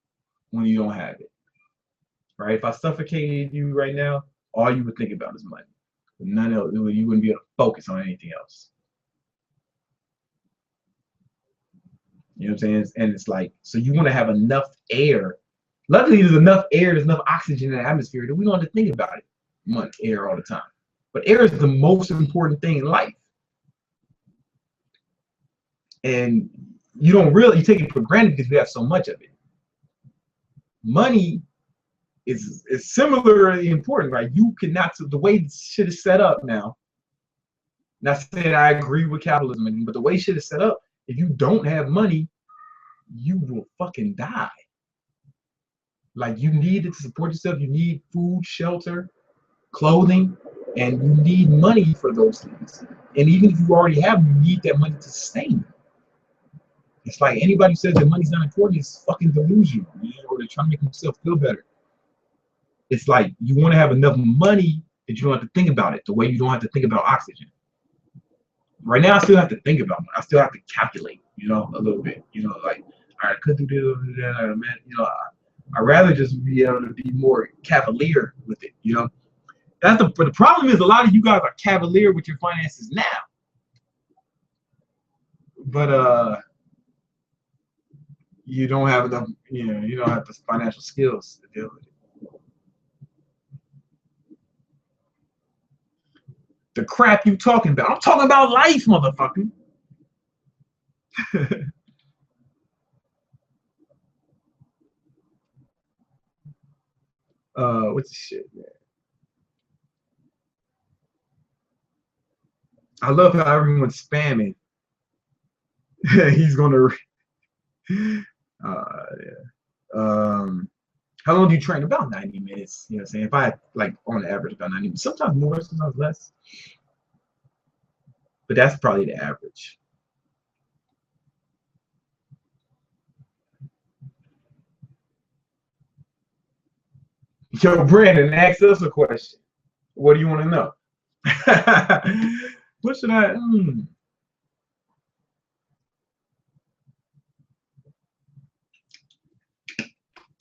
when you don't have it, right? If I suffocated you right now, all you would think about is money. None else, you wouldn't be able to focus on anything else. You know what I'm saying? And it's like, so you want to have enough air. Luckily, there's enough air, there's enough oxygen in the atmosphere that we don't have to think about it. Money, air all the time. But air is the most important thing in life. And you take it for granted because we have so much of it. Money is similarly important, right? You cannot, the way shit is set up now, not saying I agree with capitalism, but the way shit is set up, if you don't have money, you will fucking die. Like, you need it to support yourself. You need food, shelter, clothing, and you need money for those things. And even if you already have them, you need that money to sustain you. It's like anybody who says that money's not important is fucking delusional, man, or they're trying to make themselves feel better. It's like you want to have enough money that you don't have to think about it, the way you don't have to think about oxygen. Right now, I still have to think about it. I still have to calculate, you know, a little bit. You know, like, all right, I could do this, man. You know, I'd rather just be able to be more cavalier with it, you know. But the problem is a lot of you guys are cavalier with your finances now. But you don't have enough, you know, you don't have the financial skills to deal with it. The crap you talking about? I'm talking about life, motherfucker. What's the shit, man? I love how everyone's spamming. He's gonna. Yeah. How long do you train? About 90 minutes. You know what I'm saying? If I like on average about 90 minutes, sometimes more, sometimes less. But that's probably the average. Yo, Brandon, ask us a question. What do you want to know? What should I?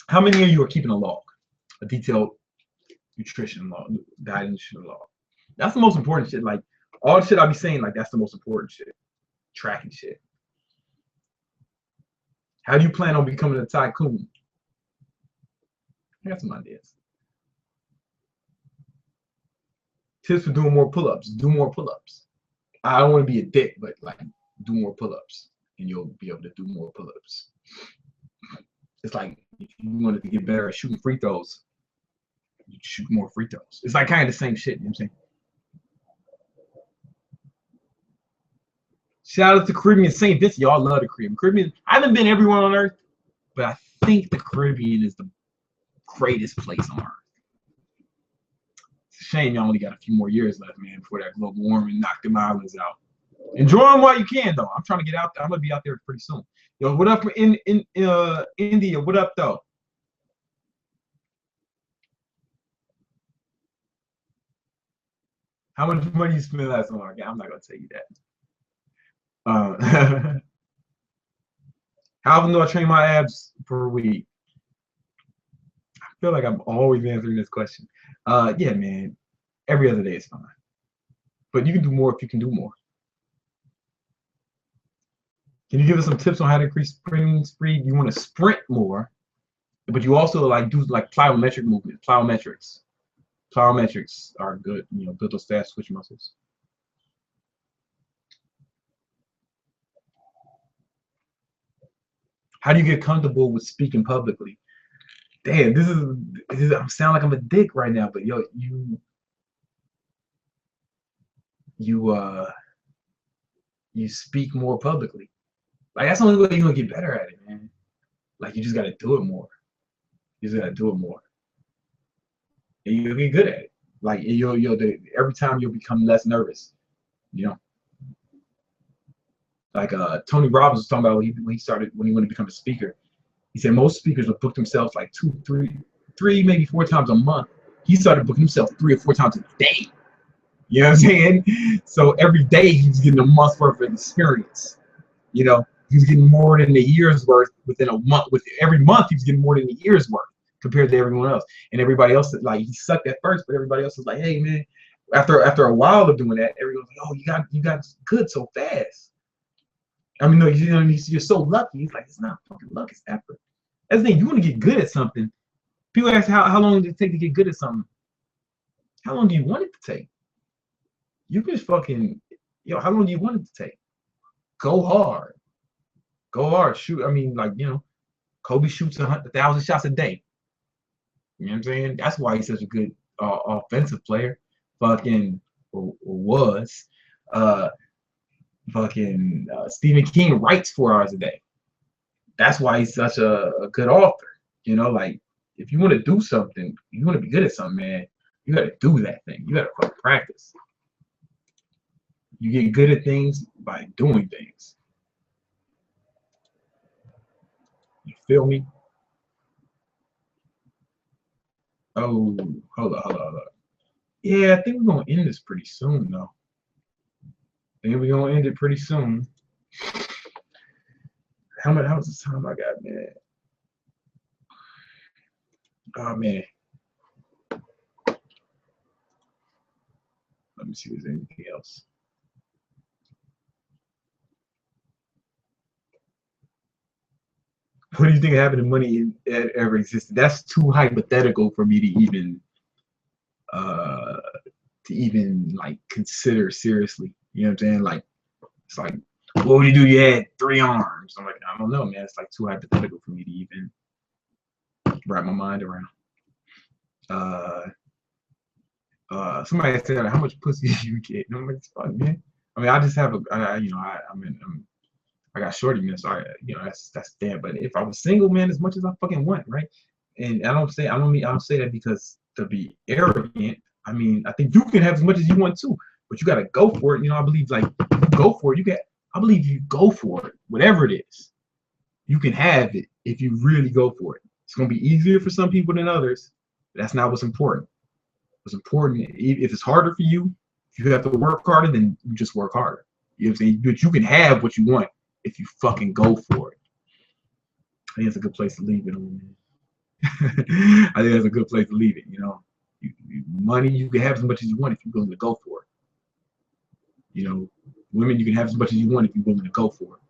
How many of you are keeping a log? A detailed nutrition log, diet and nutrition log. That's the most important shit. Like, all the shit I be saying, like, that's the most important shit. Tracking shit. How do you plan on becoming a tycoon? I got some ideas. Tips for doing more pull-ups. Do more pull-ups. I don't want to be a dick, but like, do more pull-ups, and you'll be able to do more pull-ups. It's like, if you wanted to get better at shooting free throws, you shoot more free throws. It's like kind of the same shit. You know what I'm saying? Shout out to Caribbean St. Vincent. Y'all love the Caribbean. I haven't been everywhere on Earth, but I think the Caribbean is the greatest place on Earth. It's a shame y'all only got a few more years left, man, before that global warming knocked them islands out. Enjoy them while you can, though. I'm trying to get out there. I'm gonna be out there pretty soon. Yo, what up in India? What up, though? How much money you spent last summer? I'm not gonna tell you that. How often do I train my abs per week? I feel like I'm always answering this question. Yeah, man. Every other day is fine. But you can do more if you can do more. Can you give us some tips on how to increase sprinting speed? You want to sprint more, but you also like do like plyometric movement. Plyometrics are good. You know, build those fast switch muscles. How do you get comfortable with speaking publicly? Damn, this is I sound like I'm a dick right now, but yo, you speak more publicly. Like, that's the only way you're gonna get better at it, man. Like, you just gotta do it more. You just gotta do it more. And you'll get good at it. Like every time you'll become less nervous. You know, like Tony Robbins was talking about when he wanted to become a speaker. He said most speakers would book themselves like 2, 3, maybe 4 times a month. He started booking himself 3 or 4 times a day. You know what I'm saying? So every day he was getting a month's worth of experience. You know, he was getting more than a year's worth within a month. With every month, he was getting more than a year's worth compared to everyone else. And everybody else, like, he sucked at first, but everybody else was like, "Hey, man." After a while of doing that, everyone's like, "Oh, you got good so fast." I mean, no, you're so lucky. He's like, "It's not fucking luck, it's effort." That's the thing. You want to get good at something. People ask how long did it take to get good at something. How long do you want it to take? You can just fucking, how long do you want it to take? Go hard. Go hard. Shoot. I mean, like, Kobe shoots 1,000 shots a day. You know what I'm saying? That's why he's such a good offensive player. Fucking, or was. Stephen King writes 4 hours a day. That's why he's such a good author. Like, if you want to do something, you want to be good at something, man, you got to do that thing. You got to practice. You get good at things by doing things. You feel me? Oh, hold on. Yeah, I think we're gonna end this pretty soon, though. I think we're gonna end it pretty soon. How much time I got, man? Oh man. Let me see if there's anything else. What do you think happened to money ever existed? That's too hypothetical for me to even like consider seriously. You know what I'm saying? Like, it's like, what would you do? You had 3 arms. I'm like, I don't know, man. It's like too hypothetical for me to even wrap my mind around. Somebody said, how much pussy do you get? And I'm like, it's fun, man. I mean, I just have I got shorty, man. So that's damn. But if I was single, man, as much as I fucking want, right? And I don't say that because to be arrogant. I mean, I think you can have as much as you want to, but you gotta go for it. I believe like go for it. I believe you go for it, whatever it is. You can have it if you really go for it. It's gonna be easier for some people than others. But that's not what's important. What's important, if it's harder for you, if you have to work harder, then you just work harder. You know what I'm saying? But you can have what you want if you fucking go for it. I think that's a good place to leave it on, man. I think that's a good place to leave it. Money, you can have as much as you want if you're willing to go for it. Women, you can have as much as you want if you're willing to go for it.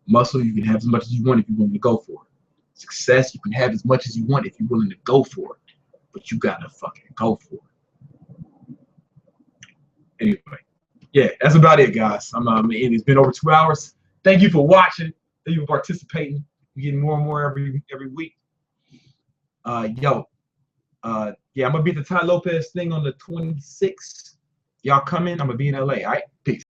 Muscle, you can have as much as you want if you're willing to go for it. Success, you can have as much as you want if you're willing to go for it. But you gotta fucking go for it. Anyway, yeah, that's about it, guys. It's been over 2 hours. Thank you for watching. Thank you for participating. We're getting more and more every week. Yeah, I'm gonna be at the Ty Lopez thing on the 26th. Y'all come in. I'm gonna be in LA. All right, peace.